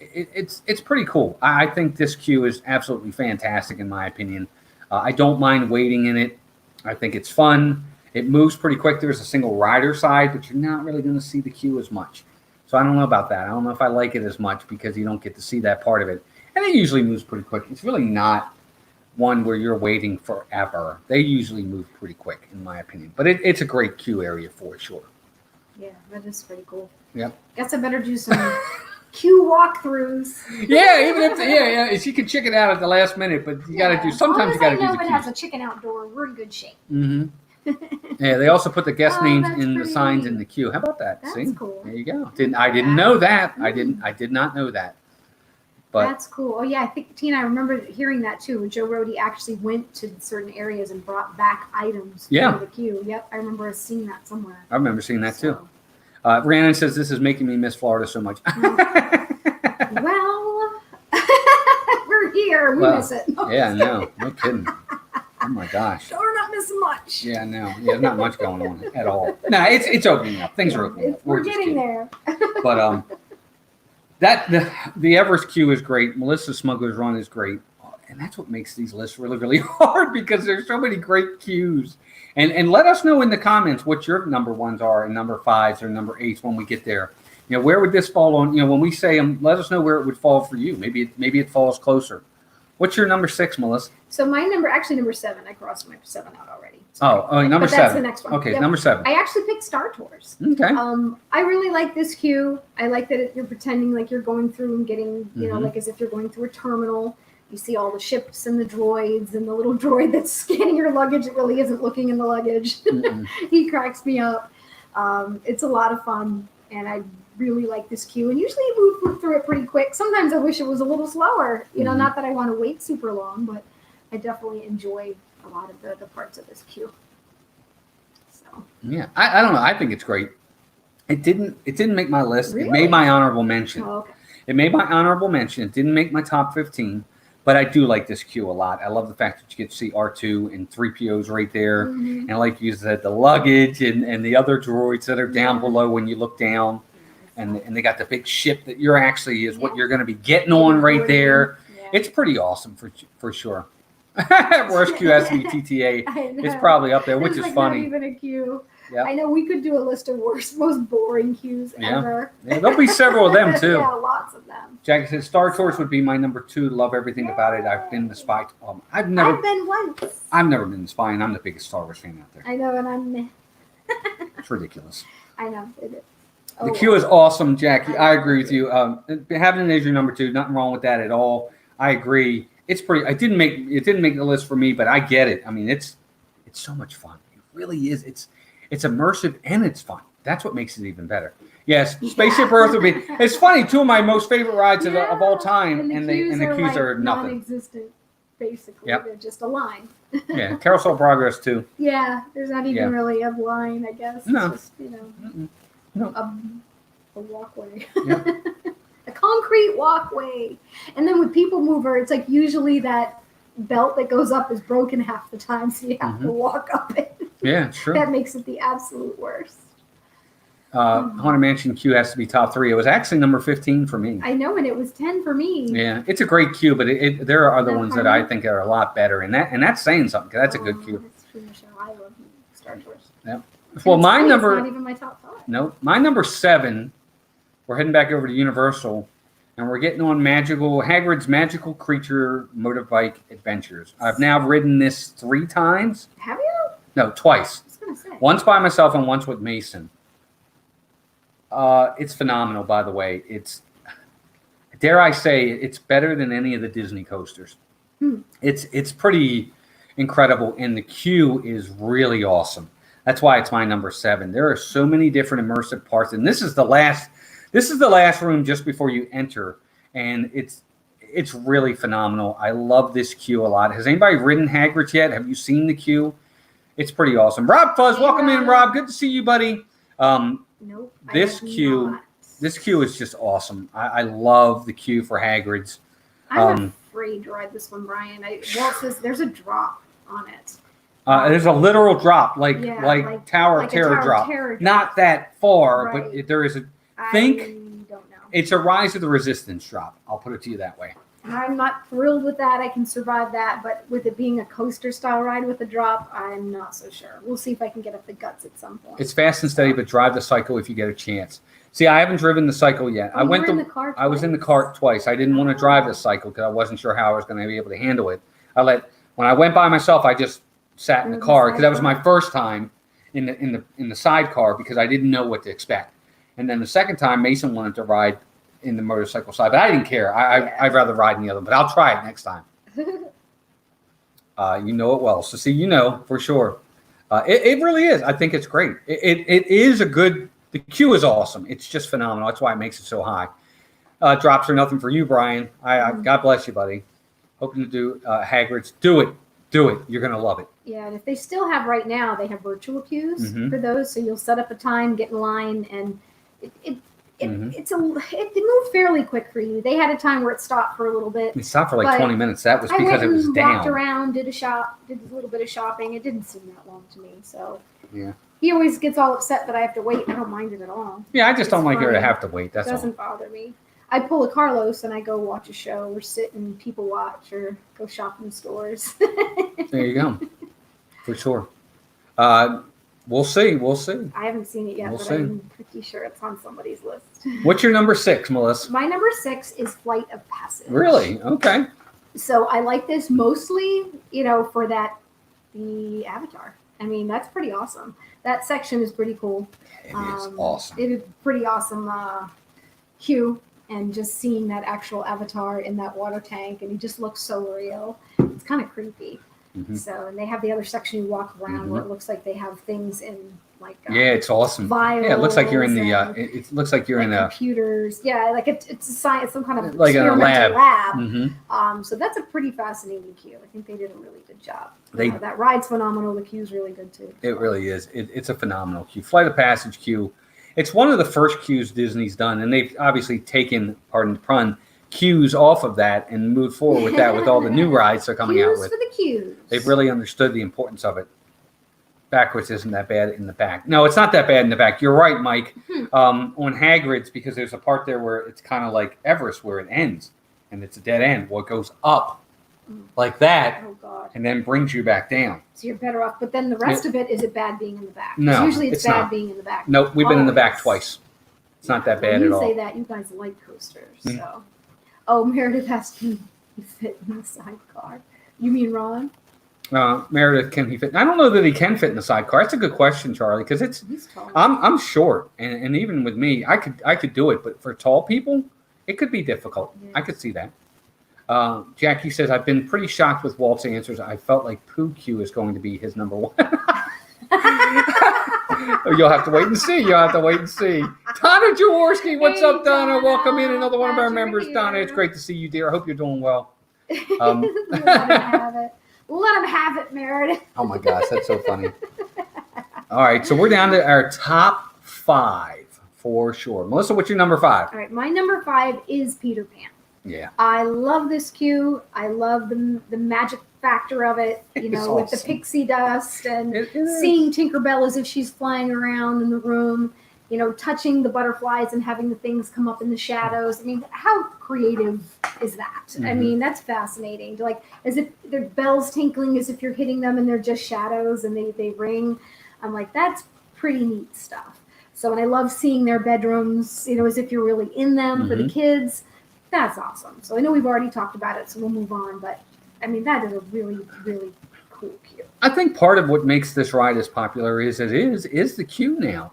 It's pretty cool. I think this queue is absolutely fantastic in my opinion. I don't mind waiting in it. I think it's fun. It moves pretty quick. There's a single rider side, but you're not really going to see the queue as much. So I don't know about that. I don't know if I like it as much because you don't get to see that part of it. And it usually moves pretty quick. It's really not one where you're waiting forever. They usually move pretty quick, in my opinion. But it's a great queue area for sure. Yeah, that is pretty cool. Yep. Guess I better do some queue walkthroughs. Yeah, even if you can check it out at the last minute, but you got to do. Sometimes you got to do the As long as I know it has queues. a chicken outdoor, we're in good shape. Mm-hmm. Yeah, they also put the guest Oh, names that's in the pretty signs neat. in the queue. How about that? That's See? cool. There you go. I didn't know that. I Mm. did not know that. But That's cool. Oh yeah, I think Tina, I remember hearing that too. When Joe Rody actually went to certain areas and brought back items Yeah. for the queue. Yep, I remember us seeing that somewhere. I remember seeing that too. So, Rhiannon says this is making me miss Florida so much. well, we're here. We Well, miss it. Yeah, no kidding. Oh my gosh. So we're not missing much. Yeah, no. Yeah, there's not much going on at all. No, it's opening up. Things are opening up. We're just getting kidding. there. But the Everest queue is great. Melissa's Smuggler's Run is great. And that's what makes these lists really, really hard because there's so many great queues. And let us know in the comments what your number ones are and number fives or number eights when we get there. Where would this fall on? When we say them, let us know where it would fall for you. Maybe it falls closer. What's your number 6, Melissa? So my number 7. I crossed my 7 out already. Oh, number but 7. That's the next one. Okay, Yep. number 7. I actually picked Star Tours. Okay. I really like this queue. I like that you're pretending like you're going through and getting, Mhm. like as if you're going through a terminal. You see all the ships and the droids and the little droid that's scanning your luggage. It really isn't looking in the luggage. Mm-mm. He cracks me up. It's a lot of fun, and I really like this queue. And usually you move through it pretty quick. Sometimes I wish it was a little slower. Mhm. Not that I want to wait super long, but I definitely enjoy a lot of the parts of this queue. So Yeah, I don't know. I think it's great. It didn't make my list. It Really? made my honorable mention. okay. It made my honorable mention. It didn't make my top 15, But I do like this queue a lot. I love the fact that you get to see R2 and 3POs right there. Mhm. And like you said, the luggage and the other droids that are down below when you look down. And they got the big ship that you're actually is what you're going to be getting on right there. Yeah. It's pretty awesome for sure. Worst queue has to be TTA. It's probably up there, which is like funny. Not even a queue. Yep. I know we could do a list of most boring queues ever. Yeah, there'll be several of them too. Yeah, lots of them. Jack says Star Tours would be my number 2. Love everything about it. I've been the spy. I've never been once. I've never been the spy, and I'm the biggest Star Wars fan out there. I know, and I'm. It's ridiculous. I know it is. The queue is awesome, Jackie. I agree with you. Having it as your number 2, nothing wrong with that at all. I agree. It's pretty. It didn't make the list for me, but I get it. I mean, it's so much fun. It really is. It's immersive and it's fun. That's what makes it even better. Yes, Spaceship Earth would be. It's funny. 2 of my most favorite rides of all time, and the queues are nothing. Non-existent, basically. Yep. They're just a line. Yeah, Carousel of Progress too. Yeah, there's not even really a line, I guess. No. It's just, No. a walkway. Yep. A concrete walkway. And then with People Mover, it's like usually that belt that goes up is broken half the time, so you have to walk up it. Yeah, sure. That makes it the absolute worst. Haunted Mansion queue has to be top 3. It was actually number 15 for me. I know, and it was 10 for me. Yeah, it's a great queue, but there are other ones that I think are a lot better, and that's saying something because that's a good queue. That's true, Michelle. I love Star Tours. Yeah. Well, my It's number. not even my top 5. No, my number 7. We're heading back over to Universal, and we're getting on Hagrid's Magical Creature Motorbike Adventures. I've now ridden this 3 times. Have you? No, twice. I was gonna say. Once by myself and once with Mason. It's phenomenal, by the way. It's, dare I say, it's better than any of the Disney coasters. It's pretty incredible, and the queue is really awesome. That's why it's my number 7. There are so many different immersive parts, and this is the last room just before you enter, and it's really phenomenal. I love this queue a lot. Has anybody ridden Hagrid's yet? Have you seen the queue? It's pretty awesome. Rob Fuzz, welcome in, Rob. Good to see you, buddy. Nope. This queue is just awesome. I love the queue for Hagrid's. I'm afraid to ride this one, Brian. Walt says there's a drop on it. There's a literal drop, like Tower of Terror drop. Not that far, but there is I don't know. It's a Rise of the Resistance drop. I'll put it to you that way. I'm not thrilled with that. I can survive that, but with it being a coaster style ride with a drop, I'm not so sure. We'll see if I can get up the guts at some point. It's fast and steady, but drive the cycle if you get a chance. See, I haven't driven the cycle yet. I was in the cart twice. I didn't want to drive the cycle because I wasn't sure how I was going to be able to handle it. When I went by myself, I just sat in the car because that was my first time in the sidecar because I didn't know what to expect. And then the second time, Mason wanted to ride in the motorcycle side, but I didn't care. I'd rather ride in the other, but I'll try it next time. You know it well. So see, for sure. It really is. I think it's great. It is a good, the queue is awesome. It's just phenomenal. That's why it makes it so high. Drops are nothing for you, Brian. God bless you, buddy. Hoping to do Hagrid's. Do it. You're going to love it. Yeah, and if they still have right now, they have virtual queues for those. So you'll set up a time, get in line, and it moved fairly quick for you. They had a time where it stopped for a little bit. It stopped for like 20 minutes. That was because it was down. Walked around, did a little bit of shopping. It didn't seem that long to me. So yeah, he always gets all upset that I have to wait. I don't mind it at all. Yeah, I just don't like her to have to wait. That's all. It doesn't bother me. I pull a Carlos and I go watch a show or sit and people watch or go shop in stores. There you go. For sure. We'll see. I haven't seen it yet, but I'm pretty sure it's on somebody's list. What's your number 6, Melissa? My number 6 is Flight of Passage. Really? Okay. So I like this mostly, for the Avatar. I mean, that's pretty awesome. That section is pretty cool. It is awesome. It is pretty awesome queue. And just seeing that actual Avatar in that water tank, and he just looks so real. It's kind of creepy. So, and they have the other section you walk around where it looks like they have things in like it's awesome. Vials. Yeah, it looks like you're in the. It looks like you're in a computers. Yeah, like it's a science, some kind of like in a lab. So that's a pretty fascinating queue. I think they did a really good job. That ride's phenomenal. The queue's really good too. It really is. It's a phenomenal queue. Flight of Passage queue. It's one of the first queues Disney's done, and they've obviously taken, pardon the pun, cues off of that and moved forward with that with all the new rides they're coming out Cues with. for the cues. They've really understood the importance of it. Backwards isn't that bad in the back. No, it's not that bad in the back. You're right, Mike. On Hagrid's, because there's a part there where it's kind of like Everest where it ends, and it's a dead end. Well, it goes up like that, Oh God. and then brings you back down. So you're better off. But then the rest of it, is it bad being in the back? 'Cause No, usually it's bad not. being in the back. Nope, we've been in the back Always. twice. It's not that When bad at all. You say that, you guys like coasters. So, oh, Meredith has to fit in the sidecar. You mean Ron? Meredith, can he fit? I don't know that he can fit in the sidecar. That's a good question, Charlie, because it's. He's tall. I'm short, and even with me, I could do it, but for tall people, it could be difficult. Yeah. I could see that. Jackie says, I've been pretty shocked with Walt's answers. I felt like Pooh Q is going to be his number one. You'll have to wait and see. Donna Jaworski, what's Hey, up, Donna? Donna. Welcome in, another one of our Glad you're members. here. Donna, it's great to see you, dear. I hope you're doing well. Let him have it. Let him have it, Meredith. Oh my gosh, that's so funny. All right, so we're down to our top 5 for sure. Melissa, what's your number 5? All right, my number 5 is Peter Pan. Yeah. I love this queue. I love the magic factor of it, It's with the awesome. pixie dust and It is. seeing Tinkerbell as if she's flying around in the room, touching the butterflies and having the things come up in the shadows. I mean, how creative is that? I Mhm. mean, that's fascinating. Like, as if their bells tinkling as if you're hitting them and they're just shadows and they ring. I'm like, that's pretty neat stuff. So, and I love seeing their bedrooms, as if you're really in them for the kids. That's awesome. So I know we've already talked about it, so we'll move on. But I mean, that is a really, really cool queue. I think part of what makes this ride as popular is the queue now.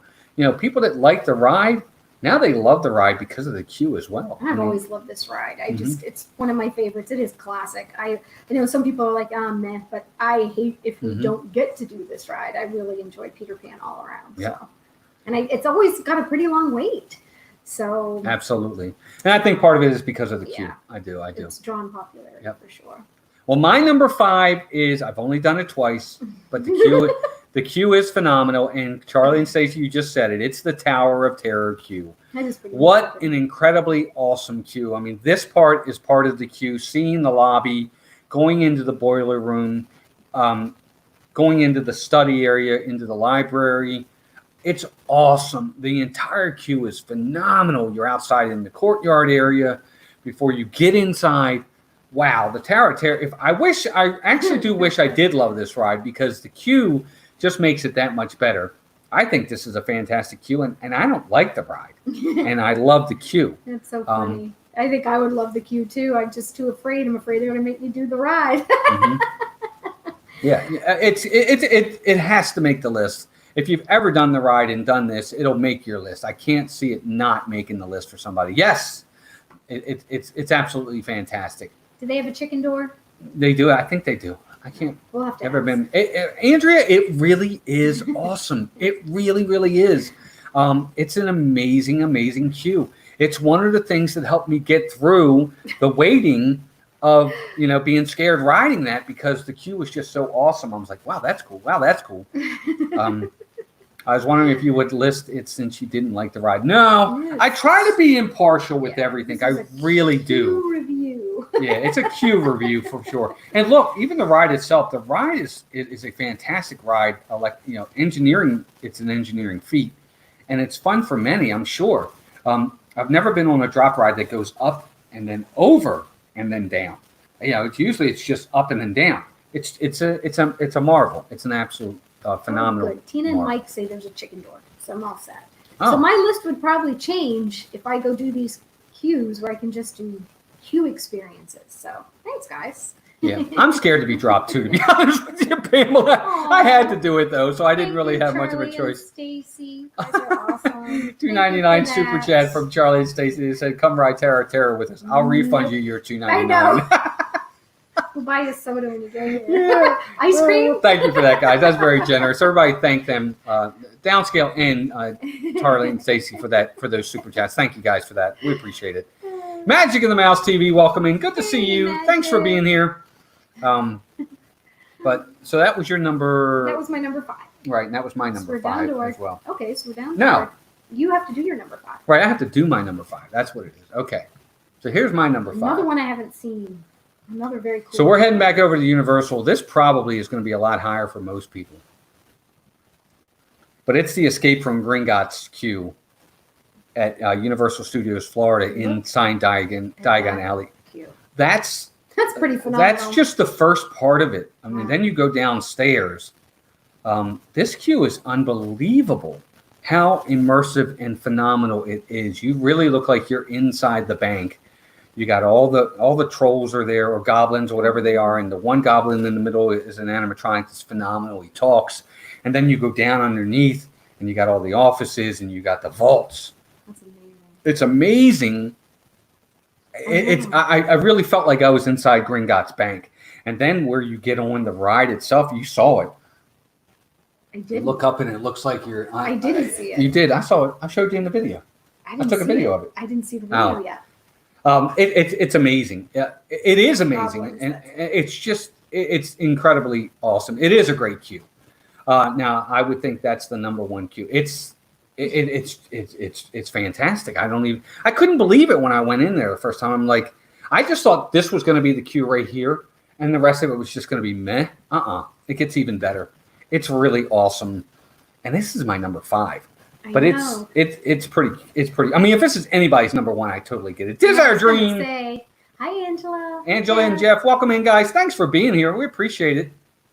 People that like the ride, now they love the ride because of the queue as well. I've always loved this ride. It's one of my favorites. It is classic. I know some people are like, meh, but I hate if we don't get to do this ride. I really enjoy Peter Pan all around. Yeah. So. And it's always got a pretty long wait. So Absolutely. And I think part of it is because of the queue. Yeah. I do. it's drawn popularity for sure. Well, my number 5 is, I've only done it twice, but the queue is phenomenal. And Charlie and Stacey, you just said it. It's the Tower of Terror queue. That is pretty What cool. an incredibly awesome queue. I mean, this part is part of the queue, seeing the lobby, going into the boiler room, going into the study area, into the library. It's awesome. The entire queue is phenomenal. You're outside in the courtyard area before you get inside. Wow, the Tower of Terror. I actually do wish I did love this ride because the queue just makes it that much better. I think this is a fantastic queue, and I don't like the ride, and I love the queue. That's so funny. I think I would love the queue too. I'm just too afraid. I'm afraid they're going to make me do the ride. Yeah, it has to make the list. If you've ever done the ride and done this, it'll make your list. I can't see it not making the list for somebody. Yes, it's absolutely fantastic. Do they have a chicken door? They do. I think they do. I can't. We'll have to Never ask. been. Andrea, it really is awesome. It really, really is. It's an amazing, amazing queue. It's one of the things that helped me get through the waiting of, being scared riding that because the queue was just so awesome. I was like, wow, that's cool. Wow, that's cool. I was wondering if you would list it since you didn't like the ride. No, Yes. I try to be impartial with everything. This I is a really do. queue review. Yeah, it's a queue review for sure. And look, even the ride itself, the ride is a fantastic ride. Engineering, it's an engineering feat. And it's fun for many, I'm sure. I've never been on a drop ride that goes up and then over and then down. It's just up and then down. It's a marvel. It's an absolute phenomenal. Oh, good. Tina and marvel. Mike say there's a chicken door, so I'm all set. Oh. So my list would probably change if I go do these queues where I can just do queue experiences. So thanks, guys. Yeah, I'm scared to be dropped too, to be honest with you, Pamela. I had to do it though, so I didn't really have much of a choice. Stacy, you guys are awesome. $2.99 super chat from Charlie and Stacey. They said, "Come ride Terror with us. I'll refund you your $2.99." I know. We'll buy you a soda when you get here. Yeah. Ice cream. Thank you for that, guys. That's very generous. Everybody, thank them, Downscale and Charlie and Stacey for those super chats. Thank you guys for that. We appreciate it. Magic in the Mouse TV, welcome in. Good to see you. Magic. Thanks for being here. But so that was your number. That was my number 5. Right, and that was my So number we're down 5 to our, as well. Okay, so we're down. To No. our, you have to do your number 5. Right, I have to do my number 5. That's what it is. Okay. So here's my number 5. Another one I haven't seen. Another very cool. So we're heading back over to Universal. This probably is going to be a lot higher for most people. But it's the Escape from Gringotts queue at Universal Studios Florida in Sign Diagon Alley. Cute. That's pretty phenomenal. That's just the first part of it. I mean, then you go downstairs. This queue is unbelievable. How immersive and phenomenal it is. You really look like you're inside the bank. You got all the trolls are there, or goblins, or whatever they are, and the one goblin in the middle is an animatronic that's phenomenal. He talks, and then you go down underneath, and you got all the offices, and you got the vaults. That's amazing. It's amazing. I really felt like I was inside Gringotts Bank, and then where you get on the ride itself, you saw it. I did. Look up, and it looks like you're. I didn't see it. You did. I saw it. I showed you in the video. I took a video of it. I didn't see the video yet. It's amazing. It is amazing, and it's incredibly awesome. It is a great queue. Now I would think that's the number 1 queue. It's fantastic. I couldn't believe it when I went in there the first time. I'm like, I just thought this was going to be the queue right here, and the rest of it was just going to be meh. It gets even better. It's really awesome, and this is my number 5. But it's pretty. I mean, if this is anybody's number 1, I totally get it. This is our dream. Hi, Angela. Angela and Jeff, welcome in, guys. Thanks for being here. We appreciate it.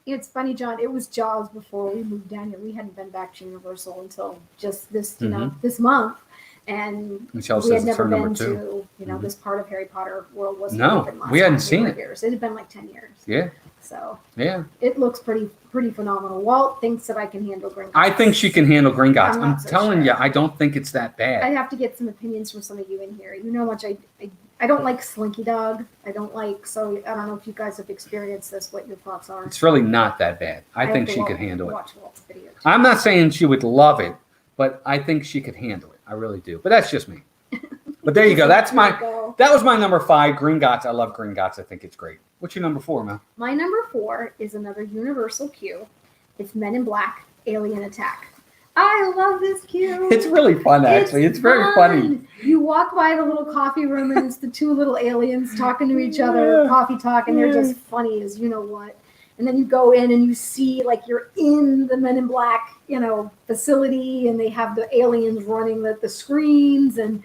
It's funny, John. It was Jaws before we moved down here. We hadn't been back to Universal until just this, this month, and Michelle we says had never been 2. to, this part of Harry Potter world. Wasn't open last we hadn't time seen it. Years. It had been like 10 years. Yeah. So yeah, it looks pretty phenomenal. Walt thinks that I can handle Gringotts. I think she can handle Gringotts. I'm so telling sure. you, I don't think it's that bad. I have to get some opinions from some of you in here. You know how much I don't like Slinky Dog. I don't like, so I don't know if you guys have experienced this, what your thoughts are. It's really not that bad. I think she could handle it. Watch Walt's video too. I'm not saying she would love it, but I think she could handle it. I really do. But that's just me. But there you go. That was my number 5, Gringotts. I love Gringotts. I think it's great. What's your number 4, Mel? My number 4 is another Universal queue. It's Men in Black, Alien Attack. I love this queue. It's really fun, actually. It's very funny. You walk by the little coffee room, and it's the 2 little aliens talking to each other, coffee talk, and they're just funny as you know what. And then you go in and you see like you're in the Men in Black, facility, and they have the aliens running the screens, and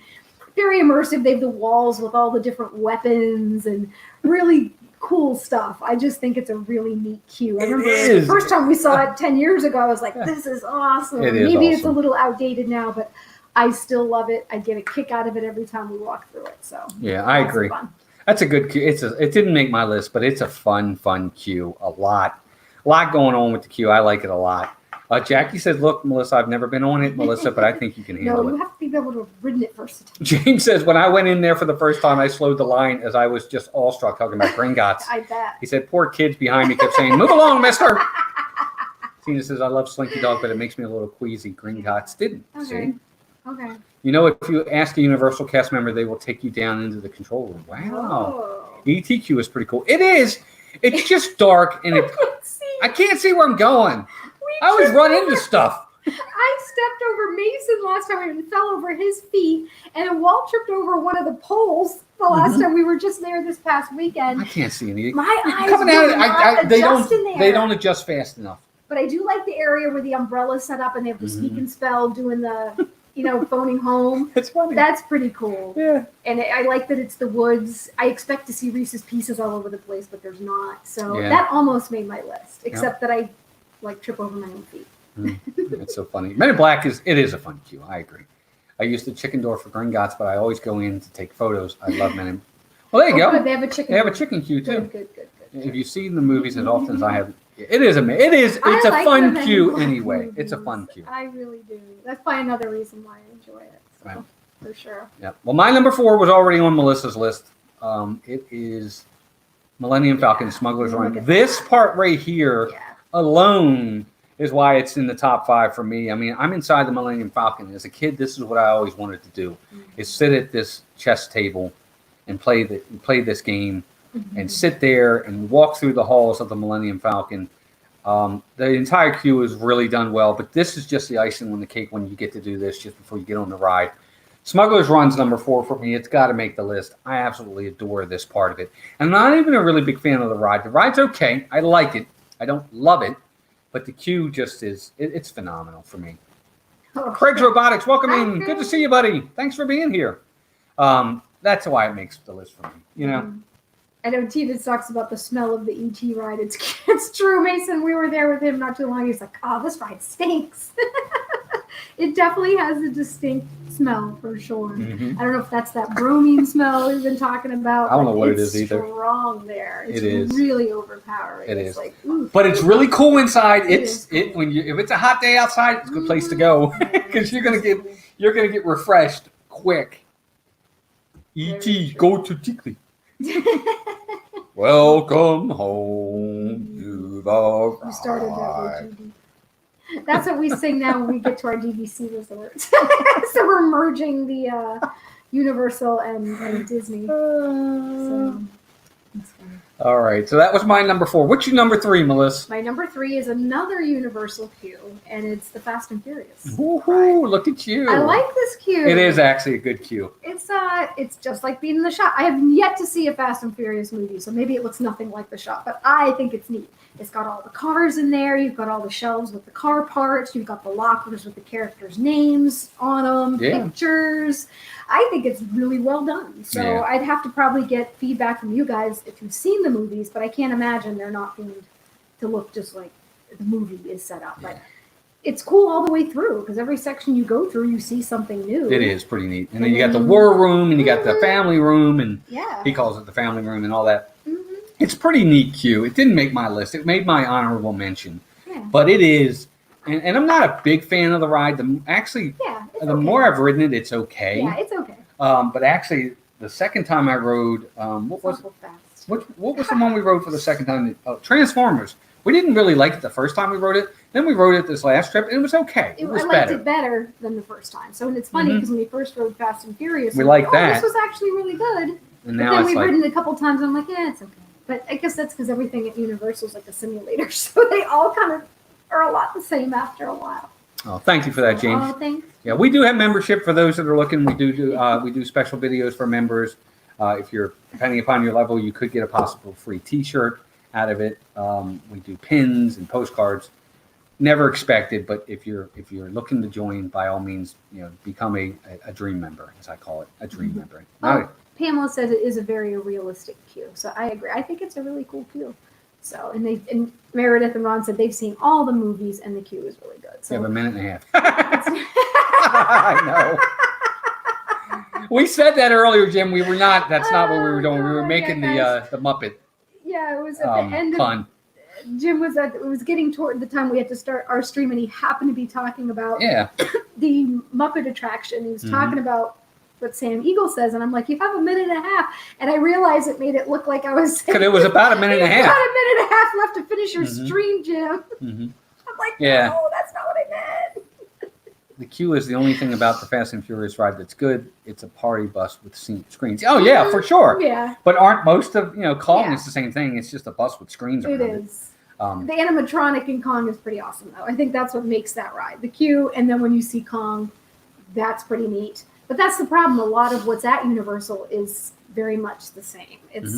very immersive. They have the walls with all the different weapons and really cool stuff. I just think it's a really neat queue. I remember the first time we saw it 10 years ago, I was like, this is awesome. Maybe it's a little outdated now, but I still love it. I get a kick out of it every time we walk through it. So yeah, I agree. Fun. That's a good queue. It didn't make my list, but it's a fun queue. A lot going on with the queue. I like it a lot. Jackie says, look, Melissa, I've never been on it, Melissa, but I think you can handle it. No, you have to be able to have ridden it first. James says, when I went in there for the first time, I slowed the line as I was just awestruck talking about Gringotts. I bet. He said, poor kids behind me kept saying, move along, mister. Tina says, I love Slinky Dog, but it makes me a little queasy. Gringotts didn't. Okay. See? Okay. If you ask a Universal cast member, they will take you down into the control room. Wow. Oh. ETQ is pretty cool. It is. It's just dark, and I can't see where I'm going. I always run into stuff. I stepped over Mason last time and fell over his feet, and Walt tripped over one of the poles the last time we were just there this past weekend. I can't see anything. My eyes coming out of it, they don't adjust fast enough. But I do like the area where the umbrella's set up and they have the speak and spell doing the, phoning home. It's funny. That's pretty cool. Yeah. And I like that it's the woods. I expect to see Reese's Pieces all over the place, but there's not. So that almost made my list, except that I trip over my own feet. It's so funny. Men in Black is a fun queue. I agree. I use the chicken door for Gringotts, but I always go in to take photos. I love Men in. Well, there you go. Good. They have a chicken. They have a chicken queue too. Good. If you've seen the movies as often as I have, it's a fun queue anyway. Movies. It's a fun queue. I really do. That's probably another reason why I enjoy it. So, right. For sure. Yeah. Well, my number 4 was already on Melissa's list. It is Millennium Falcon Smuggler's Run. This part right here alone is why it's in the top 5 for me. I mean, I'm inside the Millennium Falcon. As a kid, this is what I always wanted to do: is sit at this chess table and play this game, and sit there and walk through the halls of the Millennium Falcon. The entire queue is really done well, but this is just the icing on the cake when you get to do this just before you get on the ride. Smuggler's Run's number 4 for me. It's got to make the list. I absolutely adore this part of it. I'm not even a really big fan of the ride. The ride's okay. I like it. I don't love it, but the queue just is. It's phenomenal for me. Oh. Craig's Robotics, welcome Hi, in. Craig. Good to see you, buddy. Thanks for being here. That's why it makes the list for me. You know. I know Tina talks about the smell of the ET ride. It's true, Mason. We were there with him not too long. He's like, "Oh, this ride stinks." It definitely has a distinct smell for sure. Mm-hmm. I don't know if that's that bromine smell we've been talking about. I don't know what it is either. It's strong there. It's It is. really overpowering. It It's is. like, ooh. But it's really cool inside. It If is cool. it's a hot day outside, it's a good place to go because you're gonna get refreshed quick. Very E.T. true. go to Tickly. Welcome home to the You started that ride. way, Judy. That's what we sing now when we get to our DVC resorts. So we're merging the Universal and Disney. So it's fun. All right, so that was my number 4. What's your number 3, Melissa? My number 3 is another Universal queue, and it's the Fast and Furious. Woohoo! Look at you. I like this queue. It is actually a good queue. It's just like being in the shop. I have yet to see a Fast and Furious movie, so maybe it looks nothing like the shop, but I think it's neat. It's got all the cars in there. You've got all the shelves with the car parts. You've got the lockers with the characters' names on them, Yeah. pictures. I think it's really well done. So Yeah. I'd have to probably get feedback from you guys if you've seen the movies, but I can't imagine they're not themed to look just like the movie is set up. But it's cool all the way through because every section you go through, you see something new. It is pretty neat. And then you got the war room, and you got the family room, and Yeah. he calls it the family room, and all that. Mhm. It's pretty neat queue. It didn't make my list. It made my honorable mention. Yeah. But it is, and I'm not a big fan of the ride. Actually, Yeah. It's the okay. more I've ridden it, it's okay. Yeah, it's okay. But actually, the second time I rode, what was Awful fast. what was the one we rode for the second time? Transformers. We didn't really like it the first time we rode it. Then we rode it this last trip, and it was okay. It was I liked better. it better than the first time. So and it's funny Mhm. because when we first rode Fast and Furious, We I'm liked like, that. This was actually really good. And But now then it's we've like, ridden it a couple times. And I'm like, yeah, it's okay. But I guess that's because everything at Universal is like a simulator, so they all kind of are a lot the same after a while. oh, thank you for that, James. Oh, thanks. Yeah, we do have membership for those that are looking. We do special videos for members. If you're depending upon your level, you could get a possible free T-shirt out of it. We do pins and postcards. Never expected, but if you're looking to join, by all means, become a dream member, as I call it, a dream member. Oh, Pamela says it is a very realistic queue, so I agree. I think it's a really cool queue. So, and Meredith and Ron said they've seen all the movies, and the queue is really good. So You have a minute and a half. I know. We said that earlier, Jim. We were not. That's not what we were doing. We were God, making yeah, the Muppet yeah, it was at the end of fun. Jim it was getting toward the time we had to start our stream, and he happened to be talking about Yeah. the Muppet attraction. He was Mhm. talking about what Sam Eagle says, and I'm like, you have a minute and a half, and I realized it made it look like I was saying Because it was about a minute and a "You've half. got a minute and a half left to finish your Mhm. stream, Jim. hmm I'm like, Yeah. no, that's not what I meant. The queue is the only thing about the Fast and Furious ride that's good. It's a party bus with screens. Oh yeah, for sure. Yeah, But aren't most of Kong Yeah. is the same thing? It's just a bus with screens it around it. is. Um, The animatronic in Kong is pretty awesome, though. I think that's what makes that ride. The queue, and then when you see Kong, that's pretty neat. But that's the problem. A lot of what's at Universal is very much the same. It's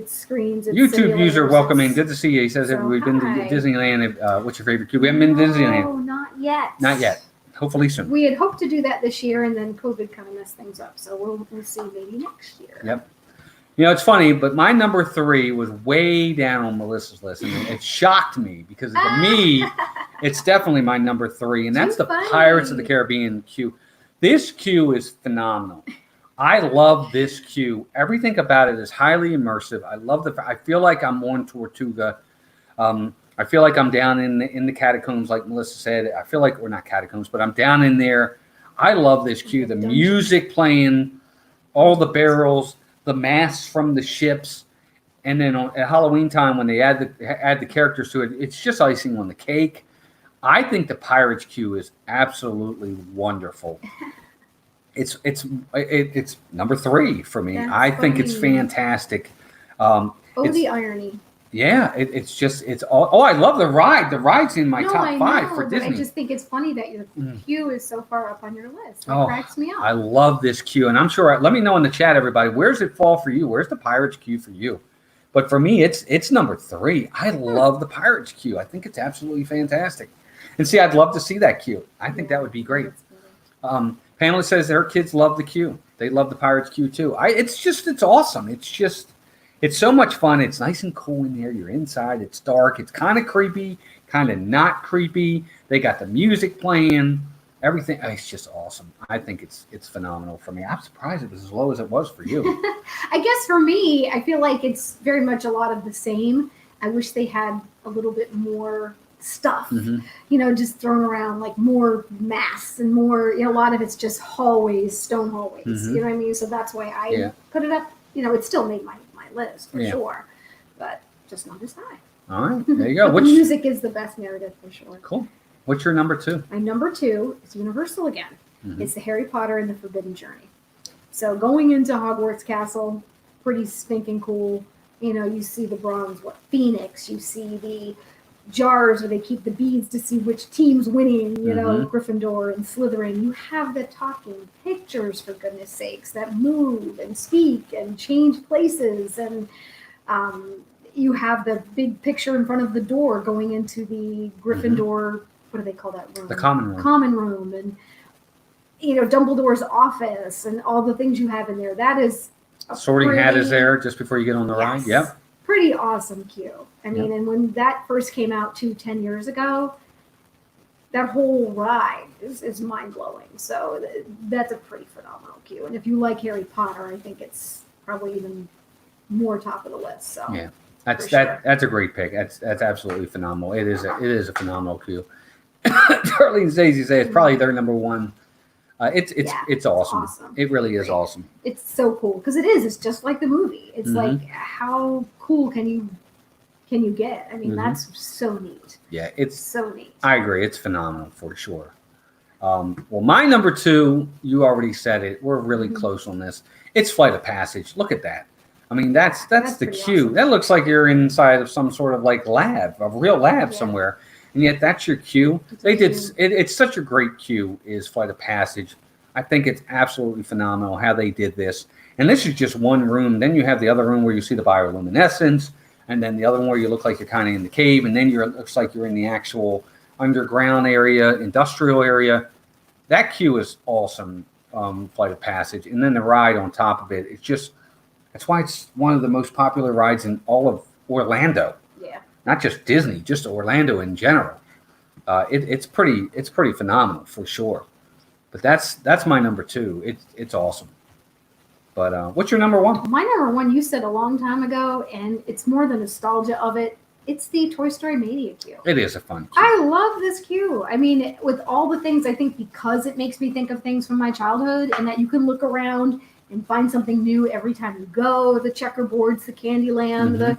screens. It's YouTube user, simulators, welcome in. it's- Good to see you. He says, So, we've been to hi. Disneyland. What's your favorite queue? We haven't been to Disneyland. No, not yet. Not yet. Hopefully soon. We had hoped to do that this year, and then COVID kind of messed things up. So we'll see maybe next year. Yep. It's funny, but my number 3 was way down on Melissa's list, and it shocked me because to me, it's definitely my number 3, and that's Too the funny. Pirates of the Caribbean queue. This queue is phenomenal. I love this queue. Everything about it is highly immersive. I feel like I'm on Tortuga. I feel like I'm down in the catacombs, like Melissa said. I feel like we're not catacombs, but I'm down in there. I love this queue. The music playing, all the barrels, the masks from the ships, and then at Halloween time when they add the characters to it, it's just icing on the cake. I think the Pirates queue is absolutely wonderful. It's number 3 for me. That's I think it's funny. fantastic. The irony. Yeah, it's all. Oh, I love the ride. The ride's in my No, top I 5 know, for but Disney. I just think it's funny that your queue is so far up on your list. It Oh, cracks me up. I love this queue, and I'm sure. Let me know in the chat, everybody. Where's it fall for you? Where's the Pirates queue for you? But for me, it's number 3. I love the Pirates queue. I think it's absolutely fantastic. And see, I'd love to see that queue. I think that would be great. Pamela says her kids love the queue. They love the Pirates queue too. It's awesome. It's so much fun. It's nice and cool in there. You're inside. It's dark. It's kind of creepy, kind of not creepy. They got the music playing. Everything. It's just awesome. I think it's phenomenal for me. I'm surprised it was as low as it was for you. I guess for me, I feel like it's very much a lot of the same. I wish they had a little bit more stuff, just thrown around, like more masks and more, a lot of it's just hallways, stone hallways, you know what I mean? So that's why I put it up. It still made my list for sure, but just not as high. All right, there you go. The music is the best narrative for sure. Cool. What's your number 2? My number 2 is Universal again. It's the Harry Potter and the Forbidden Journey. So going into Hogwarts Castle, pretty stinking cool. You see the bronze phoenix. You see the jars where they keep the beads to see which team's winning. Gryffindor and Slytherin. You have the talking pictures, for goodness sakes, that move and speak and change places, and you have the big picture in front of the door going into the Gryffindor. What do they call that room? The common room. Common room, and Dumbledore's office, and all the things you have in there. That is Sorting Hat is there just before you get on the ride. Yep. Pretty awesome queue. I mean, and when that first came out 10 years ago, that whole ride is mind blowing. So that's a pretty phenomenal queue. And if you like Harry Potter, I think it's probably even more top of the list. So yeah, that's a great pick. That's absolutely phenomenal. It is a phenomenal queue. Darlene Zazy says it's probably their number 1. It's awesome. It really is awesome. It's so cool because it is. It's just like the movie. It's like, how cool can you get? I mean, that's so neat. Yeah, it's so neat. I agree. It's phenomenal for sure. Well, my number 2, you already said it. We're really close on this. It's Flight of Passage. Look at that. I mean, that's the queue. Awesome. That looks like you're inside of some sort of like lab, a real lab somewhere. And yet that's your queue. It's such a great queue, is Flight of Passage. I think it's absolutely phenomenal how they did this. And this is just one room. Then you have the other room where you see the bioluminescence, and then the other one where you look like you're kind of in the cave, and then it looks like you're in the actual underground area, industrial area. That queue is awesome, Flight of Passage. And then the ride on top of it, that's why it's one of the most popular rides in all of Orlando. Not just Disney, just Orlando in general. It's pretty phenomenal for sure. But that's my number 2. It's awesome. But what's your number 1? My number 1, you said a long time ago, and it's more the nostalgia of it. It's the Toy Story Mania queue. It is a fun queue. I love this queue. I mean, with all the things, I think because it makes me think of things from my childhood, and that you can look around and find something new every time you go. The checkerboards, the Candyland, the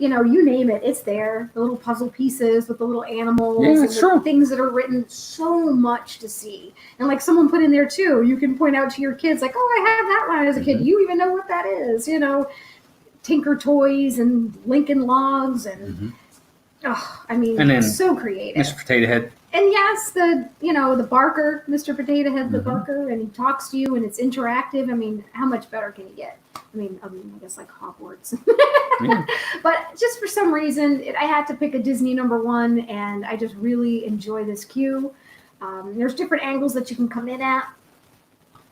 you name it, it's there. The little puzzle pieces with the little animals and the things that are written, so much to see. And like someone put in there too, you can point out to your kids like, oh, I have that one as a kid. You even know what that is, Tinker Toys and Lincoln Logs and so creative. Mr. Potato Head. And yes, the Barker, Mr. Potato Head, the Barker, and he talks to you and it's interactive. I mean, how much better can you get? I guess like Hogwarts. But just for some reason, I had to pick a Disney number 1, and I just really enjoy this queue. There's different angles that you can come in at.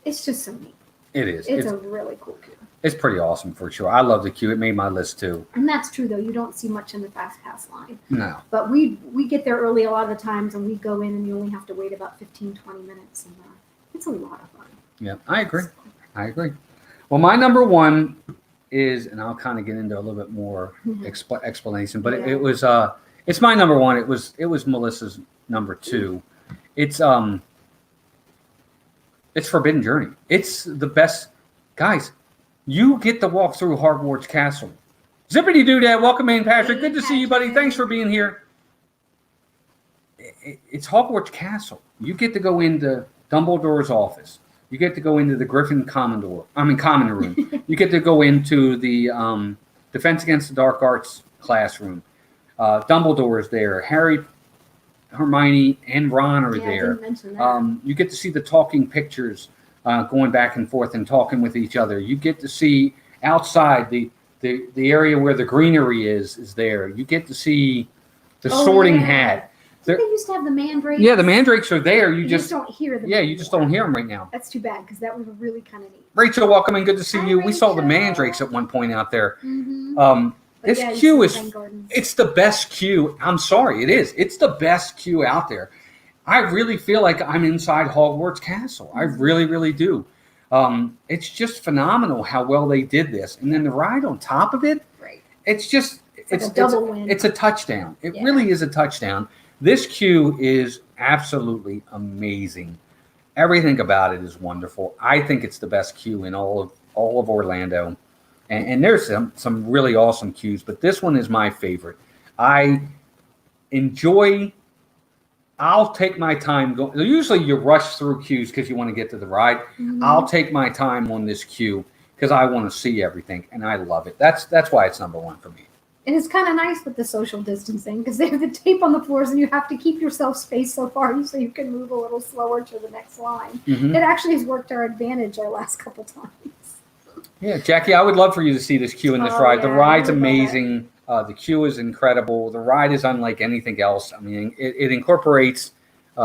It's just so neat. It is. It's a really cool queue. It's pretty awesome for sure. I love the queue. It made my list too. And that's true, though. You don't see much in the Fast Pass line. No. But we get there early a lot of the times, and we go in, and you only have to wait about 15, 20 minutes. And it's a lot of fun. Yeah, I agree. Well, my number 1 is, and I'll kind of get into a little bit more explanation, but it's my number 1. It was Melissa's number 2. It's Forbidden Journey. It's the best, guys. You get to walk through Hogwarts Castle. Zippity doo dad, welcome in, Patrick. Good to see you, buddy. Thanks for being here. It's Hogwarts Castle. You get to go into Dumbledore's office. You get to go into the common room. You get to go into the Defense Against the Dark Arts classroom. Dumbledore is there. Harry, Hermione, and Ron are Yeah, I there. didn't mention that. You get to see the talking pictures going back and forth and talking with each other. You get to see outside the area where the greenery is there. You get to see the sorting hat. They used to have the mandrakes. Yeah, the mandrakes are there. You just don't hear them. Yeah, you just don't hear them right now. That's too bad because that was really kind of neat. Rachel, welcome and good to see Hi, you. We saw the Rachel. mandrakes at one point out there. Mm-hmm. This yeah, queue is, Gardens. it's the best queue. I'm sorry, it is. It's the best queue out there. I really feel like I'm inside Hogwarts Castle. I really, really do. It's just phenomenal how well they did this. And then the ride on top of it, right. It's just, it's a double win. It's a touchdown. It really is a touchdown. This queue is absolutely amazing. Everything about it is wonderful. I think it's the best queue in all of Orlando. And there's some really awesome queues, but this one is my favorite. I'll take my time going. Usually you rush through queues because you want to get to the ride. Mm-hmm. I'll take my time on this queue because I want to see everything, and I love it. That's why it's number one for me. And it's kind of nice with the social distancing because they have the tape on the floors and you have to keep yourself spaced so far so you can move a little slower to the next line. Mm-hmm. It actually has worked our advantage our last couple times. Yeah, Jackie, I would love for you to see this queue in this ride. The ride's amazing. The queue is incredible. The ride is unlike anything else. I mean, it incorporates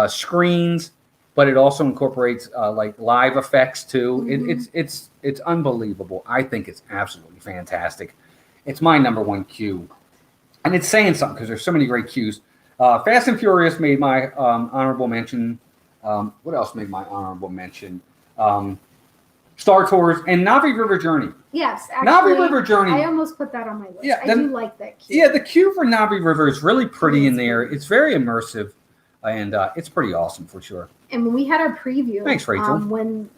screens, but it also incorporates like live effects too. Mm-hmm. It's unbelievable. I think it's absolutely fantastic. It's my number one queue, and it's saying something because there's so many great queues. Fast and Furious made my honorable mention. What else made my honorable mention? Star Tours and Navi River Journey. Yes, actually, Navi River Journey. I almost put that on my list. Yeah, I do like that queue. Yeah, the queue for Navi River is really pretty in there. It's very immersive, and it's pretty awesome for sure. And when we had our preview, thanks, Rachel. When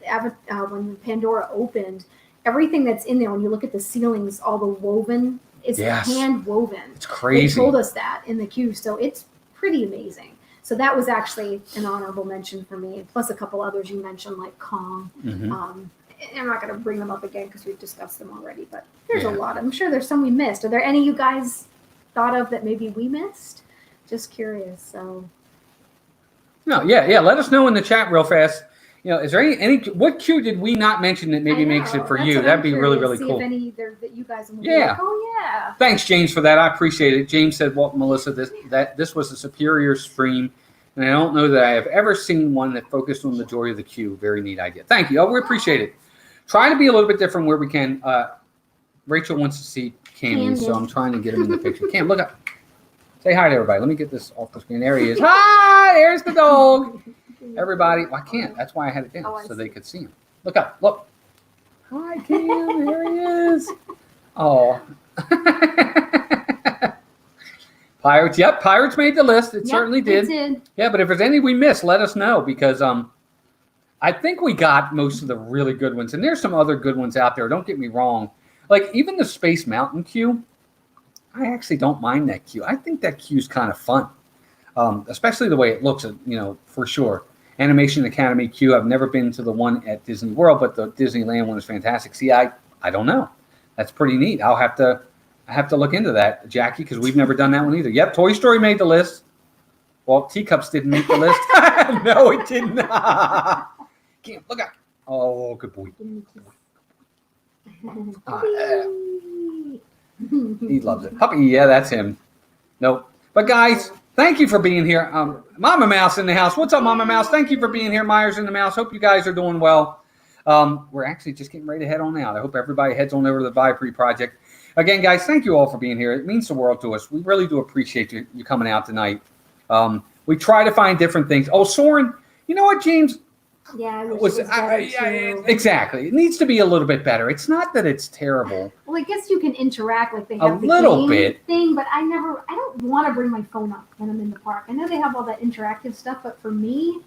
Pandora opened, everything that's in there, when you look at the ceilings, all the woven, it's hand woven. It's crazy. They told us that in the queue, so it's pretty amazing. So that was actually an honorable mention for me, plus a couple others you mentioned, like Kong. Mm-hmm. I'm not going to bring them up again because we've discussed them already, but there's a lot. I'm sure there's some we missed. Are there any you guys thought of that maybe we missed? Just curious. So. No, yeah. Let us know in the chat real fast. Is there any what queue did we not mention that maybe makes it for you? That'd be really, really cool. See if any there that you guys will be like, oh yeah. Thanks, James, for that. I appreciate it. James said, "Well, Melissa, this was a superior stream, and I don't know that I have ever seen one that focused on the joy of the queue. Very neat idea. Thank you. We appreciate it. Try to be a little bit different where we can. Rachel wants to see Cammy, so I'm trying to get him in the picture. Cam, look up. Say hi to everybody. Let me get this off the screen. There he is. Hi, there's the dog. Everybody. Well, I can't. That's why I had it down so they could see him. Look up. Look. Hi, Cam. There he is. Oh. Pirates. Yep, Pirates made the list. It certainly did. Yeah, but if there's any we missed, let us know because I think we got most of the really good ones, and there's some other good ones out there. Don't get me wrong. Like even the Space Mountain queue, I actually don't mind that queue. I think that queue's kind of fun, especially the way it looks. For sure. Animation Academy queue. I've never been to the one at Disney World, but the Disneyland one is fantastic. See, I don't know. That's pretty neat. I have to look into that, Jackie, because we've never done that one either. Yep, Toy Story made the list. Well, Teacups didn't make the list. No, it didn't. Can't look up. Oh, good boy. He loves it. Puppy, yeah, that's him. Nope. But guys, thank you for being here. Mama Mouse in the house. What's up, Mama Mouse? Thank you for being here. Myers in the Mouse. Hope you guys are doing well. We're actually just getting ready to head on out. I hope everybody heads on over to the Vipree Project. Again, guys, thank you all for being here. It means the world to us. We really do appreciate you coming out tonight. We try to find different things. Oh, Soren, you know what, James? Yeah, exactly. It needs to be a little bit better. It's not that it's terrible. Well, I guess you can interact like they have the little game bit thing, but I don't want to bring my phone up when I'm in the park. I know they have all that interactive stuff, but for me,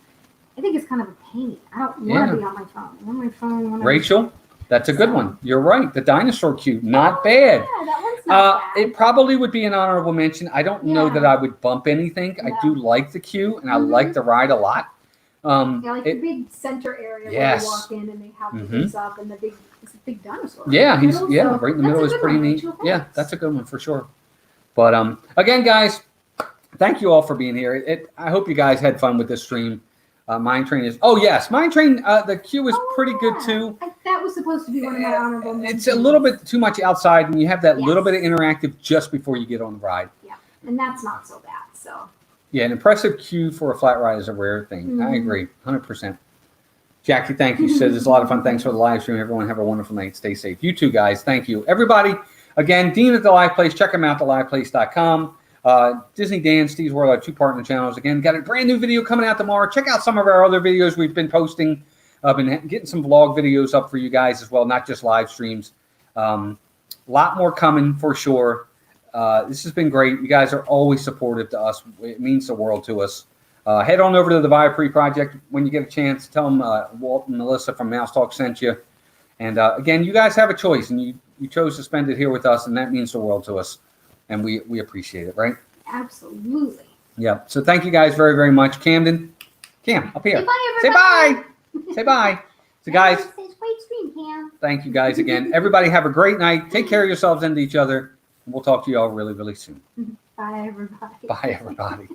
I think it's kind of a pain. I don't want to be on my phone. I'm on my phone. Rachel, that's a good one. You're right. The dinosaur queue, not bad. Yeah, that one's not bad. It probably would be an honorable mention. I don't know that I would bump anything. I do like the queue, and I like the ride a lot. The big center area where you walk in and they have the things up and it's a big dinosaur. Yeah, right in the middle is pretty neat. Yeah, that's a good one for sure. But again, guys, thank you all for being here. I hope you guys had fun with this stream. Mine Train is. Oh yes, Mine Train. The queue is pretty good too. That was supposed to be one of my honorable mentions. It's a little bit too much outside, and you have that Yes. little bit of interactive just before you get on the ride. Yeah, and that's not so bad. So. Yeah, an impressive queue for a flat ride is a rare thing. Mm-hmm. I agree, 100%. Jackie, thank you. Says it's a lot of fun. Thanks for the live stream. Everyone have a wonderful night. Stay safe. You too, guys. Thank you. Everybody, again, Dean at The Live Place. Check him out, theliveplace.com. Disney Dan, Steve's World, our two partner channels. Again, got a brand new video coming out tomorrow. Check out some of our other videos we've been posting. I've been getting some vlog videos up for you guys as well, not just live streams. A lot more coming for sure. This has been great. You guys are always supportive to us. It means the world to us. Head on over to the Viapree Project when you get a chance. Tell them Walt and Melissa from Mouse Talk sent you. And again, you guys have a choice, and you chose to spend it here with us, and that means the world to us. And we appreciate it, right? Absolutely. Yeah. So thank you guys very, very much. Cam, up here. Say bye, Say everybody. bye. Say bye. So guys, Great stream, Cam. thank you guys again. Everybody have a great night. Take care of yourselves and each other. And we'll talk to you all really, really soon. Bye, everybody. Bye, everybody.